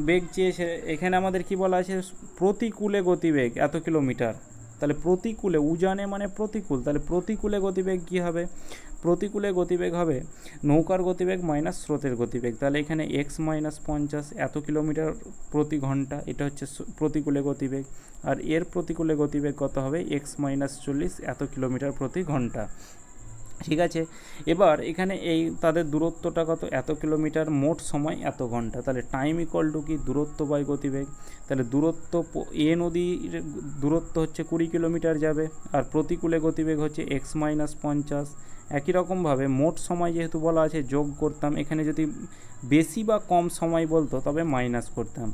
বেগ চেয়েছে, এখানে আমাদের কি বলা আছে প্রতিকূলে গতিবেগ এত কিলোমিটার, তাহলে প্রতিকূলে উজানে মানে প্রতিকূল, তাহলে প্রতিকূলে গতিবেগ কী হবে, প্রতিকূলে গতিবেগ হবে নৌকার গতিবেগ মাইনাস স্রোতের গতিবেগ। তাহলে এখানে এক্স মাইনাস 50 এত কিলোমিটার প্রতি ঘন্টা, এটা হচ্ছে প্রতিকূলে গতিবেগ। আর এর প্রতিকূলে গতিবেগ কত হবে এক্স মাইনাস 40 এত কিলোমিটার প্রতি ঘন্টা, ঠিক আছে। এবার এখানে এই তাদের দূরত্বটা কত এত কিলোমিটার, মোট সময় এত ঘন্টা। তাহলে টাইম ইকুয়াল টু কি দূরত্ব বাই গতিবেগ, তাহলে দূরত্ব এ নদীর দূরত্ব হচ্ছে 20 কিলোমিটার যাবে, আর প্রতিকূলে গতিবেগ হচ্ছে এক্স মাইনাস 50। একই রকমভাবে মোট সময় যেহেতু বলা আছে যোগ করতাম, এখানে যদি বেশি বা কম সময় বলতো তবে মাইনাস করতাম।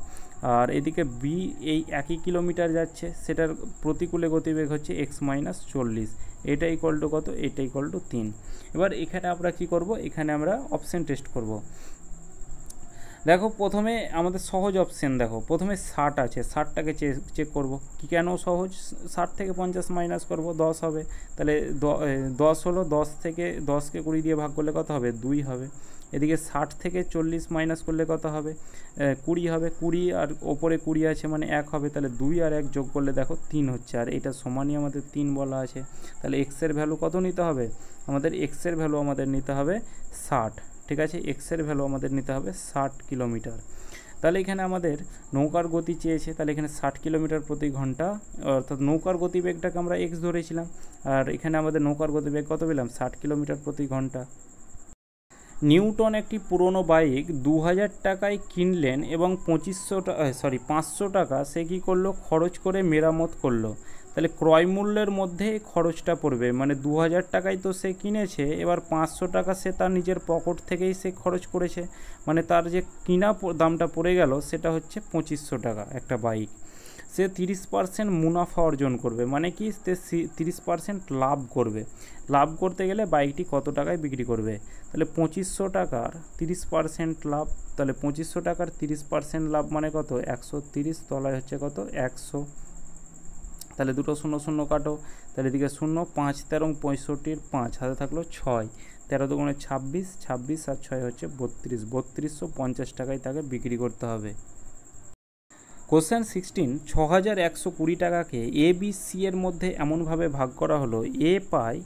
আর এদিকে বি এই একই কিলোমিটার যাচ্ছে, সেটার প্রতিকূলে গতিবেগ হচ্ছে এক্স মাইনাস 40, এটা ইকুয়াল টু কত, এটা ইকুয়াল টু 3। এবার এখানে আমরা কি করব, এখানে আমরা অপশান টেস্ট করব। দেখো প্রথমে আমাদের সহজ অপশান, দেখো প্রথমে 60 আছে, 60টাকে চেক করব, কি কেন সহজ, 60 থেকে 50 মাইনাস করব 10 হবে, তাহলে 10 হলো, 10 থেকে 10কে 20 দিয়ে ভাগ করলে কত হবে 2 হবে। এদিকে 60 থেকে 40 মাইনাস করলে কত হবে 20 হবে, 20 আর ওপরে 20 আছে মানে 1 হবে, তাহলে 2 আর 1 যোগ করলে দেখো 3 হচ্ছে, আর এটা সমানই আমাদের 3 বলা আছে। তাহলে এক্সের ভ্যালু কত নিতে হবে, আমাদের এক্সের ভ্যালু আমাদের নিতে হবে 60, ঠিক আছে, এক্সের ভ্যালু আমাদের নিতে হবে 60 কিলোমিটার। তাহলে এখানে আমাদের নৌকার গতি চেয়েছে, তাহলে এখানে 60 কিলোমিটার প্রতি ঘন্টা, অর্থাৎ নৌকার গতিবেগটাকে আমরা এক্স ধরেছিলাম, আর এখানে আমাদের নৌকার গতিবেগ কত পেলাম 60 কিলোমিটার প্রতি ঘন্টা। নিউটন একটি পুরনো বাইক 2000 টাকায় কিনলেন এবং 500 টাকা সে কী করলো খরচ করে মেরামত করলো। তাহলে ক্রয় মূল্যের মধ্যে খরচটা পড়বে, মানে 2000 টাকায় তো সে কিনেছে, এবার 500 টাকা সে তার নিজের পকেট থেকেই সে খরচ করেছে, মানে তার যে কিনা দামটা পড়ে গেল সেটা হচ্ছে 2500 টাকা একটা বাইক। সে 30% মুনাফা অর্জন করবে, মানে কি সে 30% লাভ করবে। লাভ করতে গেলে বাইকটি কত টাকায় বিক্রি করবে, তাহলে 2500 টাকার 30% লাভ, তাহলে 2500 টাকার 30% লাভ মানে কত 130, তলায় হচ্ছে কত 100, তাহলে দুটো 0 0 কাটো, তাহলে এদিকে 0 5 13 65 5 হাতে থাকলো 6, 13 দুগুণে 26, 26 আর 6 হচ্ছে 32, 3250 টাকায় তাকে বিক্রি করতে হবে। কোশ্চেন 16, 6120 টাকাকে এ বি সি এর মধ্যে এমনভাবে ভাগ করা হলো এ পায়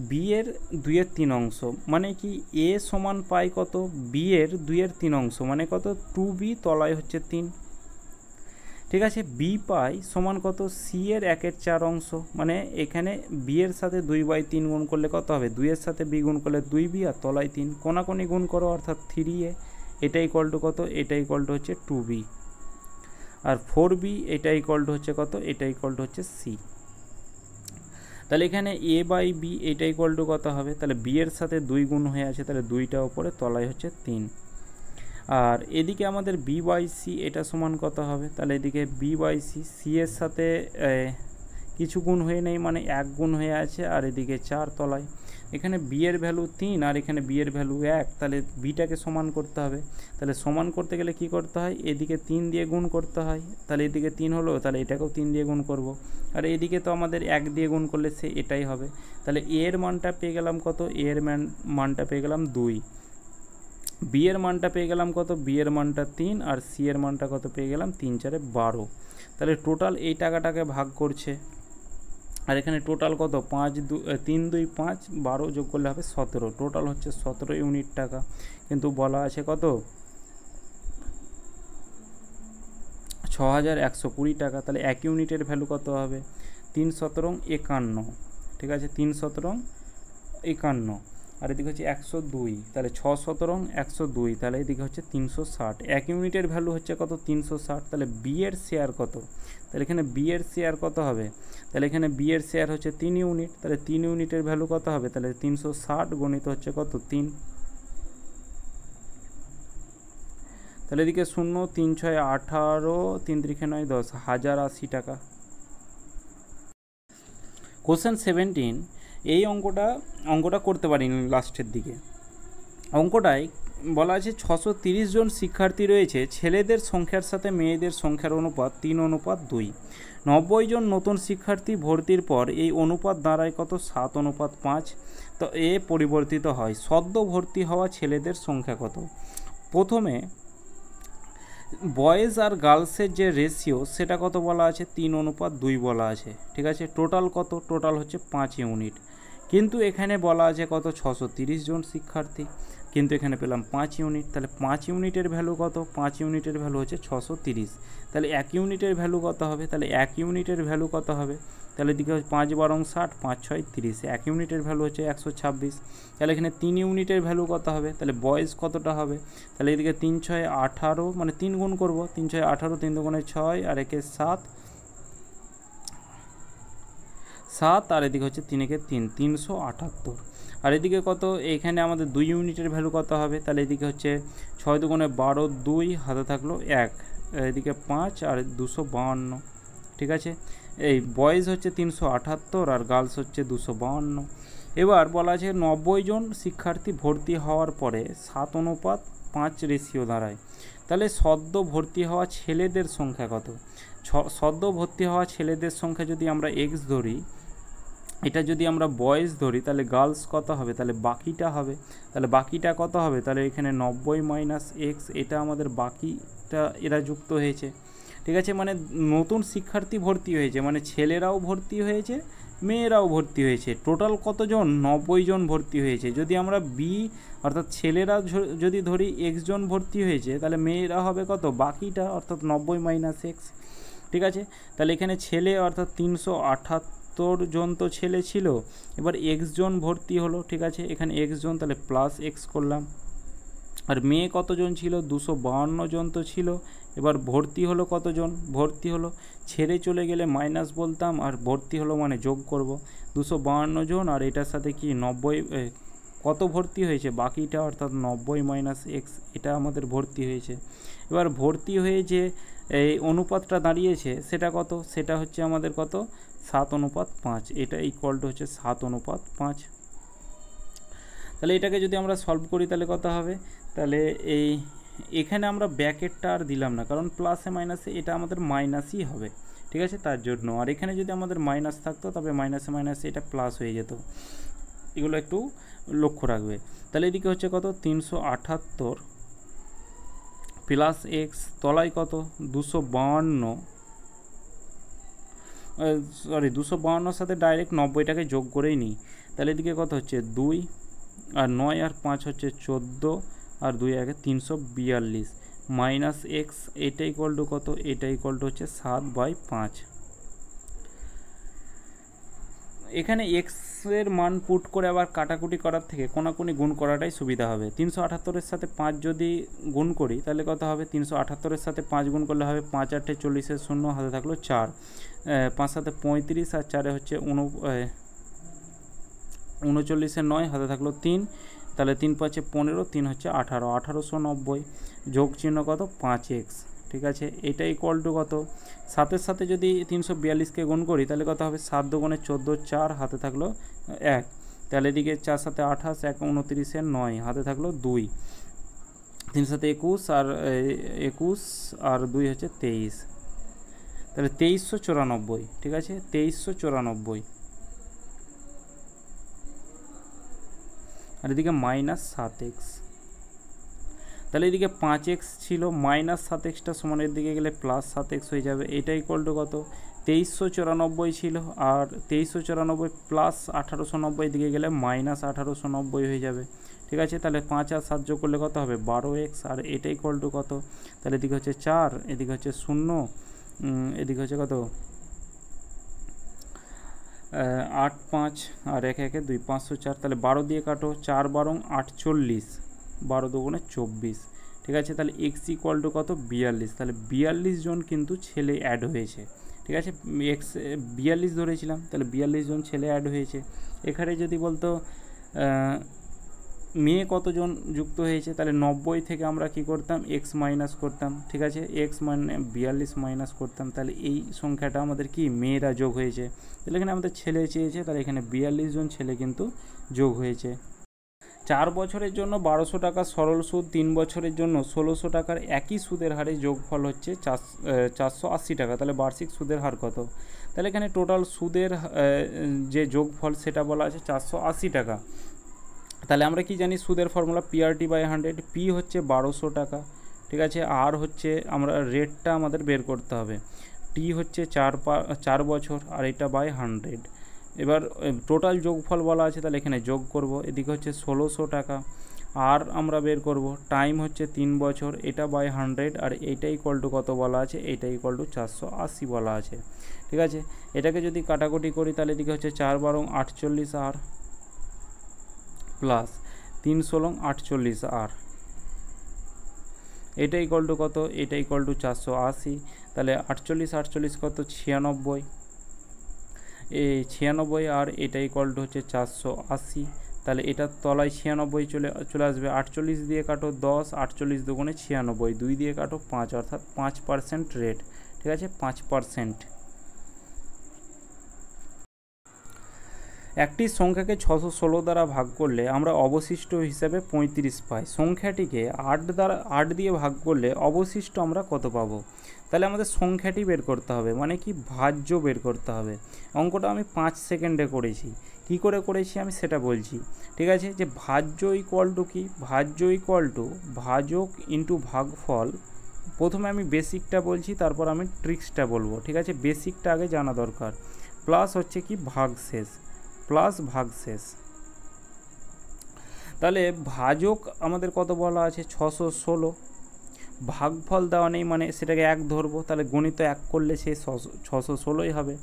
বি এর 2/3 অংশ, মানে কি এ সমান পায় কত বি এর 2/3 অংশ, মানে কত 2b তলায় হচ্ছে 3। ঠিক আছে, বি পাই সমান কত সি এর 1/4 অংশ, মানে এখানে বি এর সাথে 2/3 গুণ করলে কত হবে 2 এর সাথে বি গুণ করলে 2b আর তলায় 3, কোনাকুনি গুণ করো অর্থাৎ 3a, এটা ইকুয়াল টু কত এটা ইকুয়াল টু হচ্ছে 2b, আর 4b এটা ইকুয়াল টু হচ্ছে কত এটা ইকুয়াল টু হচ্ছে c। তাহলে এখানে a বাই বি এটা ইকুয়াল টু কত হবে, তাহলে বি এর সাথে 2 গুণ হয়ে আছে, তাহলে 2টা উপরে তলায় হচ্ছে 3, আর এদিকে আমাদের বি বাই সি এটা সমান কত হবে, তাহলে এদিকে বি বাই সি, সি এর সাথে কিছু গুণ হয়ে নেই মানে 1 গুণ হয়ে আছে, আর এদিকে 4 তলায়, এখানে বি এর ভ্যালু 3 আর এখানে বি এর ভ্যালু 1, তাহলে বিটাকে সমান করতে হবে। তাহলে সমান করতে গেলে কি করতে হয়, এদিকে 3 দিয়ে গুণ করতে হয়, তাহলে এদিকে 3 হলো, তাহলে এটাকেও 3 দিয়ে গুণ করব, আর এদিকে তো আমাদের 1 দিয়ে গুণ করলে সে এটাই হবে। তাহলে এ এর মানটা পেয়ে গেলাম কত, এ এর মানটা পেয়ে গেলাম 2, বি এর মানটা পেয়ে গেলাম কত, বি এর মানটা 3, আর সি এর মানটা কত পেয়ে গেলাম 3 4 12। তাহলে টোটাল এই টাকাটাকে ভাগ করছে, আর এখানে টোটাল কত 3 2 5 12 যোগ করলে হবে 17, টোটাল হচ্ছে 17 ইউনিট টাকা, কিন্তু বলা আছে কত 6120 টাকা। তাহলে 1 ইউনিটের ভ্যালু কত হবে 3 17 51, ঠিক আছে 3 17 51, আর এদিকে হচ্ছে 102, তাহলে 6 17 102, তাহলে এদিকে হচ্ছে 360, 1 ইউনিটের ভ্যালু হচ্ছে কত 360। তাহলে বি এর শেয়ার কত, তাহলে এখানে বি এর শেয়ার কত হবে, তাহলে এখানে বি এর শেয়ার হচ্ছে 3 ইউনিট, তাহলে 3 ইউনিটের ভ্যালু কত হবে, তাহলে 360 গণিত হচ্ছে কত 3, তাহলে এদিকে 0 3 6 18 3 3 9 10, 1080 টাকা। কোশ্চেন 17, এই অঙ্কটা করতে পারিনি লাস্টের দিকে। অঙ্কটায় বলা আছে 630 জন শিক্ষার্থী রয়েছে, ছেলেদের সংখ্যার সাথে মেয়েদের সংখ্যার অনুপাত 3:2, 90 জন নতুন শিক্ষার্থী ভর্তির পর এই অনুপাত দাঁড়ায় কত 7:5, তো এ পরিবর্তিত হয়, সদ্য ভর্তি হওয়া ছেলেদের সংখ্যা কত। প্রথমে বয়েজ আর গার্লসের যে রেশিও সেটা কত বলা আছে 3:2 বলা আছে, ঠিক আছে, টোটাল কত, টোটাল হচ্ছে 5 ইউনিট, কিন্তু এখানে বলা আছে কত 630 জন শিক্ষার্থী, কিন্তু এখানে পেলাম 5 ইউনিট, তাহলে 5 ইউনিটের ভ্যালু কত, 5 ইউনিটের ভ্যালু হচ্ছে 630, তাহলে 1 ইউনিটের ভ্যালু কত হবে, তাহলে 1 ইউনিটের ভ্যালু কত হবে, তাহলে এদিকে 5 12 60 5 6 30, 1 ইউনিটের ভ্যালু হচ্ছে 126, তাহলে এখানে 3 ইউনিটের ভ্যালু কত হবে, তাহলে বয়েজ কতটা হবে, তাহলে এদিকে 3 6 18, মানে 3 গুণ করবো, 3 6 18, 3 দুগুণে 6 আর 1 7 7, আর এদিকে হচ্ছে 3 একে 3 378, আর এদিকে কত এখানে আমাদের 2 ইউনিটের ভ্যালু কত হবে, তাহলে এদিকে হচ্ছে 6 দুগুণে 12 2 হাতে থাকলো 1, এদিকে 5 আর 252, ঠিক আছে। এই বয়েজ হচ্ছে 378 আর গার্লস হচ্ছে 252। এবার বলা আছে 90 জন শিক্ষার্থী ভর্তি হওয়ার পরে 7:5 রেশিও দাঁড়ায়, তাহলে সদ্য ভর্তি হওয়া ছেলেদের সংখ্যা কত, সদ্য ভর্তি হওয়া ছেলেদের সংখ্যা যদি আমরা এক্স ধরি, এটা যদি আমরা বয়েজ ধরি তাহলে গার্লস কত হবে, তাহলে বাকিটা হবে, তাহলে বাকিটা কত হবে, তাহলে এখানে 90 মাইনাস এক্স, এটা আমাদের বাকিটা এরা যুক্ত হয়েছে, ঠিক আছে, মানে নতুন শিক্ষার্থী ভর্তি হয়েছে, মানে ছেলেরাও ভর্তি হয়েছে মেয়েরাও ভর্তি হয়েছে, টোটাল কতজন 90 জন ভর্তি হয়েছে। যদি আমরা বি অর্থাৎ ছেলেরা যদি ধরি এক্স জন ভর্তি হয়েছে, তাহলে মেয়েরা হবে কত বাকিটা অর্থাৎ 90 মাইনাস এক্স, ঠিক আছে। তাহলে এখানে ছেলে অর্থাৎ 378 জন তো ছেলে ছিল, এবার এক্স জন ভর্তি হলো, ঠিক আছে, এখানে এক্স জন তাহলে প্লাস এক্স করলাম, আর মেয়ে কতজন ছিল 252 জন তো ছিল, এবার ভর্তি হলো কতজন, ভর্তি হলো ছেড়ে চলে গেলে মাইনাস বলতাম, আর ভর্তি হলো মানে যোগ করব 252 জন, আর এটার সাথে কি 90 কত ভর্তি হয়েছে বাকিটা অর্থাৎ 90 মাইনাস এক্স, এটা আমাদের ভর্তি হয়েছে। এবার ভর্তি হয়ে যে এই অনুপাতটা দাঁড়িয়েছে সেটা কত, সেটা হচ্ছে আমাদের কত 7:5, এটা ইকুয়াল টু হচ্ছে 7:5। তাহলে এটাকে যদি আমরা সলভ করি তাহলে কত হবে, তাহলে এখানে আমরা ব্র্যাকেটটা আর দিলাম না, কারণ প্লাসে মাইনাসে এটা আমাদের মাইনাসই হবে, ঠিক আছে, তার জন্য। আর এখানে যদি আমাদের মাইনাস থাকতো তবে মাইনাসে মাইনাসে এটা প্লাস হয়ে যেত। এগুলো একটু লক্ষ্য রাখবে। তাহলে এদিকে হচ্ছে কত 378 প্লাস এক্স, তলায় কত 252, সরি 252 সাথে ডাইরেক্ট 90টাকে যোগ করেই নিই। তাহলে এদিকে কত হচ্ছে 2 আর 9 আর 5 হচ্ছে 14 আর 2 আগে 342 মাইনাস এক্স, এটা ইকুয়াল টু কত, এটা ইকুয়াল টু হচ্ছে 7/5। এখানে এক্সের মান পুট করে আবার কাটাকুটি করার থেকে কোনাকুনি গুণ করাটাই সুবিধা হবে। 378-এর সাথে 5 যদি গুণ করি তাহলে কত হবে, 378-এর সাথে 5 গুণ করলে হবে 5 8 40 0, হাতে থাকলো 4, 5 7 35 আর 4 হচ্ছে 39 9, হাতে থাকলো 3, তাহলে 3 5 15, 3 হচ্ছে 18, 1890 যোগ চিহ্ন কত 5x। ঠিক আছে, এটা ইকুয়াল টু কত, 7-এর সাথে যদি 342কে গুণ করি তাহলে কত হবে 7 দুগুণে 14, 4, হাতে থাকলো 1, তাহলে এদিকে 4 7 28, 1 29 9, হাতে থাকলো 2, 3 7 21 আর 21 আর 2 হচ্ছে 23, তাহলে 2394। ঠিক আছে, 2394, আর এদিকে মাইনাস 7x, তাহলে এদিকে 5x ছিল, মাইনাস 7xটা সমানের দিকে গেলে প্লাস 7x হয়ে যাবে। এটা ইকুয়াল টু কত 2394 ছিল, আর 2394 প্লাস 1890 দিকে গেলে মাইনাস 1890 হয়ে যাবে। ঠিক আছে, তাহলে 5 আর 7 যোগ করলে কত হবে 12x, আর এটা ইকুয়াল টু কত, তাহলে এদিকে হচ্ছে 4, এদিকে হচ্ছে 0, এদিকে হচ্ছে কত 8 5 আর 1 1 2, 504, তাহলে 12 দিয়ে কাটো, 4 12 48, 12 দুগুণে 24। ঠিক আছে, তাহলে এক্স ইকুয়াল টু কত 42, তাহলে 42 জন কিন্তু ছেলে অ্যাড হয়েছে। ঠিক আছে, এক্স 42 ধরেছিলাম, তাহলে 42 জন ছেলে অ্যাড হয়েছে। এখানে যদি বলতো মেয়ে কতজন যুক্ত হয়েছে, তাহলে 90 থেকে আমরা কি করতাম এক্স মাইনাস করতাম। ঠিক আছে, এক্স মানে 42 মাইনাস করতাম, তাহলে এই সংখ্যাটা আমাদের কি মেয়েরা যোগ হয়েছে। তাহলে এখানে আমাদের ছেলে চেয়েছে, তাহলে এখানে 42 জন ছেলে কিন্তু যোগ হয়েছে। 4 বছরের জন্য 1200 টাকা সরল সুদ, 3 বছরের জন্য 1600 টাকার একই সুদের হারে যোগফল হচ্ছে 480 টাকা। তাহলে বার্ষিক সুদের হার কত, তাহলে এখানে টোটাল সুদের যে যোগফল সেটা বলা আছে 480 টাকা। তাহলে আমরা কি জানি সুদের ফর্মুলা PRT/100, পি হচ্ছে 1200 টাকা। ঠিক আছে, আর হচ্ছে আমরা রেটটা আমাদের বের করতে হবে, টি হচ্ছে 4 বছর আর এটা বাই 100। এবার টোটাল যোগফল বলা আছে, তাহলে এখানে যোগ করব, এদিকে হচ্ছে 1600 টাকা, আর আমরা বের করব টাইম হচ্ছে 3 বছর, এটা বাই 100, আর এইটা ইকুয়াল টু কত বলা আছে, এইটা ইকুয়াল টু 480 বলা আছে। ঠিক আছে, এটাকে যদি কাটাকুটি করি তাহলে এদিকে হচ্ছে 4 12 48 আর প্লাস 3 16 48 আর এটা ইকুয়াল টু কত, এটা ইকুয়াল টু 480, তাহলে 48 48 কত 96, এই 96 আর এটা ইকুয়াল টু হচ্ছে 480, তাহলে এটার তলায় 96 চলে আসবে। 48 দিয়ে কাটো 10, 48 দুগুণে 96, 2 দিয়ে কাটো 5, অর্থাৎ 5% রেট। ঠিক আছে, 5%। একটি সংখ্যাকে 616 দ্বারা ভাগ করলে আমরা অবশিষ্ট হিসাবে 35 পাই। সংখ্যাটিকে 8 দিয়ে ভাগ করলে অবশিষ্ট আমরা কত পাবো। তাহলে আমাদের সংখ্যাটি বের করতে হবে, মানে কি ভাজ্য বের করতে হবে। অঙ্কটা আমি 5 সেকেন্ডে করেছি, কি করে করেছি আমি সেটা বলছি। ঠিক আছে, যে ভাজ্য ইকুয়াল টু কি, ভাজ্য ইকুয়াল টু ভাজক ইন্টু ভাগফল। প্রথমে আমি বেসিকটা বলছি, তারপর আমি ট্রিক্সটা বলবো। ঠিক আছে, বেসিকটা আগে জানা দরকার। প্লাস হচ্ছে কি ভাগশেষ, প্লাস ভাগশেষ। তাহলে ভাজক আমাদের কত বলা আছে 616, ভাগফল দেওয়া নেই মানে সেটাকে 1 ধরবো, তাহলে গণিত 1 করলে সে 616ই হবে।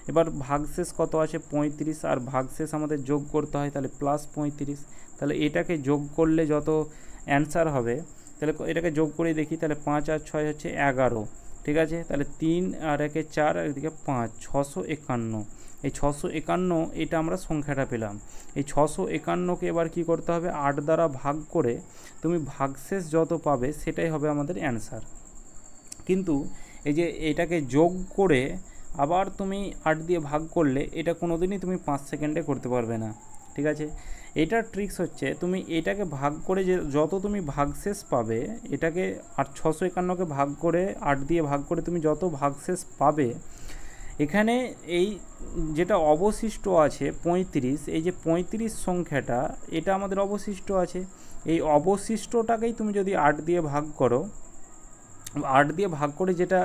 এবার ভাগশেষ কত আছে 35, আর ভাগশেষ আমাদের যোগ করতে হয়, তাহলে প্লাস 35। তাহলে এটাকে যোগ করলে যত অ্যান্সার হবে, তাহলে এটাকে যোগ করে দেখি, তাহলে 5 আর 6 হচ্ছে 11। ঠিক আছে, তাহলে 3 আর 1 4 আর এদিকে 5, 651। এই 651, এটা আমরা সংখ্যাটা পেলাম। এই 651কে এবার কি করতে হবে 8 দ্বারা ভাগ করে তুমি ভাগশেষ যত পাবে সেটাই হবে আমাদের অ্যান্সার। কিন্তু এই যে এটাকে যোগ করে আবার তুমি 8 দিয়ে ভাগ করলে এটা কোনোদিনই তুমি 5 সেকেন্ডে করতে পারবে না। ঠিক আছে, এটার ট্রিক্স হচ্ছে তুমি এটাকে ভাগ করে যে যত তুমি ভাগশেষ পাবে, এটাকে 651কে ভাগ করে 8 দিয়ে ভাগ করে তুমি যত ভাগশেষ পাবে, এখানে এই যেটা অবশিষ্ট আছে 35, এই যে 35 সংখ্যাটা এটা আমাদের অবশিষ্ট আছে। এই অবশিষ্টটাকেই তুমি যদি 8 দিয়ে ভাগ করো, 8 দিয়ে ভাগ করে যেটা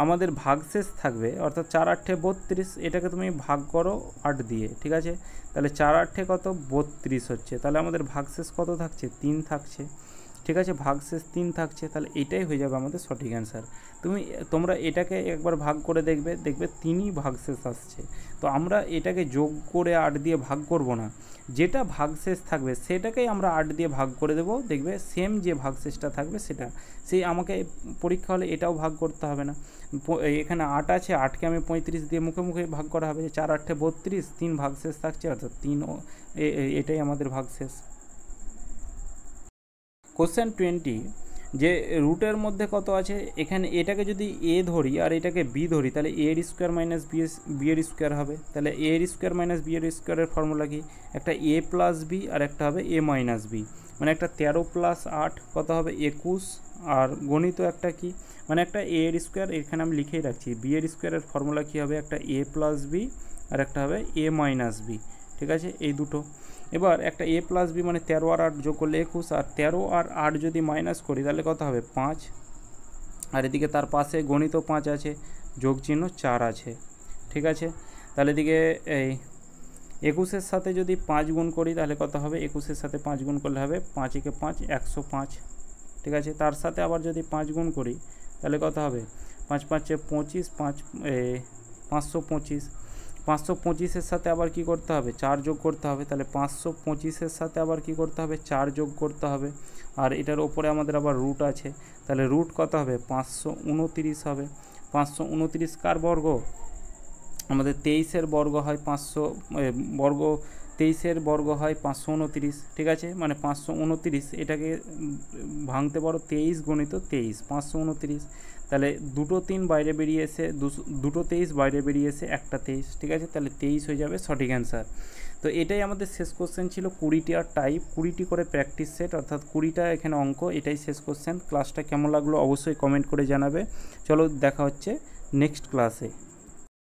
আমাদের ভাগশেষ থাকবে, অর্থাৎ 4 8 32, এটাকে তুমি ভাগ করো 8 দিয়ে, ঠিক আছে। তাহলে 4 8 কত 32 হচ্ছে, তাহলে আমাদের ভাগশেষ কত থাকছে 3 থাকছে, ঠিক আছে, ভাগশেষ 3 থাকছে। তাহলে এটাই হয়ে যাবে আমাদের সঠিক অ্যান্সার। তোমরা এটাকে একবার ভাগ করে দেখবে 3ই ভাগশেষ আসছে। তো আমরা এটাকে যোগ করে 8 দিয়ে ভাগ করব না, যেটা ভাগশেষ থাকবে সেটাকেই আমরা 8 দিয়ে ভাগ করে দেবো, দেখবে সেম যে ভাগশেষটা থাকবে সেটা। সেই আমাকে পরীক্ষা হলে এটাও ভাগ করতে হবে না, এখানে 8 আছে, 8কে আমি 35 দিয়ে মুখে মুখে ভাগ করা হবে, 4 8 32, 3 ভাগশেষ থাকছে, অর্থাৎ 3, এটাই আমাদের ভাগশেষ। কোশ্চেন 20, যে রুটের মধ্যে কত আছে, এখানে এটাকে যদি এ ধরি আর এটাকে বি ধরি, তাহলে এ এর স্কোয়ার মাইনাস বি এর স্কোয়ার হবে। তাহলে এ এর স্কোয়ার মাইনাস বি এর স্কোয়ারের ফর্মুলা কি, একটা এ প্লাস বি আর একটা হবে এ মাইনাস বি, মানে একটা 13 + 8 কত হবে 21, আর গণিত একটা কি, মানে একটা এ এর স্কোয়ার, এখানে আমি লিখেই রাখছি, বি এর স্কোয়ারের ফর্মুলা কী হবে, একটা এ প্লাস বি আর একটা হবে এ মাইনাস বি, ঠিক আছে, এই দুটো। এবার একটা এ প্লাস বি মানে 13 আর 8 যোগ করলে 21, আর 13 আর 8 যদি মাইনাস করি তাহলে কত হবে 5, আর এদিকে তার পাশে গণিত 5 আছে, যোগ চিহ্ন 4 আছে, ঠিক আছে। তাহলে এদিকে এই 21-এর সাথে যদি 5 গুণ করি তাহলে কত হবে, 21-এর সাথে 5 গুণ করলে হবে 5 × 5 105, ঠিক আছে। তার সাথে আবার যদি 5 গুণ করি তাহলে কত হবে, 5 5 25, 525, 525-এর সাথে আবার কি করতে হবে 4 যোগ করতে হবে, তাহলে 525-এর সাথে আবার কি করতে হবে 4 যোগ করতে হবে, আর এটার ওপরে আমাদের আবার রুট আছে, তাহলে রুট কত হবে 529 হবে। 529 কার বর্গ, আমাদের 23-এর বর্গ হয় 500 বর্গ, 23-এর বর্গ হয় 529, ঠিক আছে, মানে 529, এটাকে ভাঙতে পারো 23 × 23, 529, তাহলে 2টো 3 বাইরে বেরিয়ে এসে 2টো 23 বাইরে বেরিয়ে এসে একটা 23, ঠিক আছে, তাহলে 23 হয়ে যাবে সঠিক অ্যান্সার। তো এটাই আমাদের শেষ কোশ্চেন ছিল, 20টি আর টাইপ, 20টি করে প্র্যাকটিস সেট, অর্থাৎ 20টা এখানে অঙ্ক, এটাই শেষ কোশ্চেন। ক্লাসটা কেমন লাগলো অবশ্যই কমেন্ট করে জানাবে। চলো দেখা হচ্ছে নেক্সট ক্লাসে।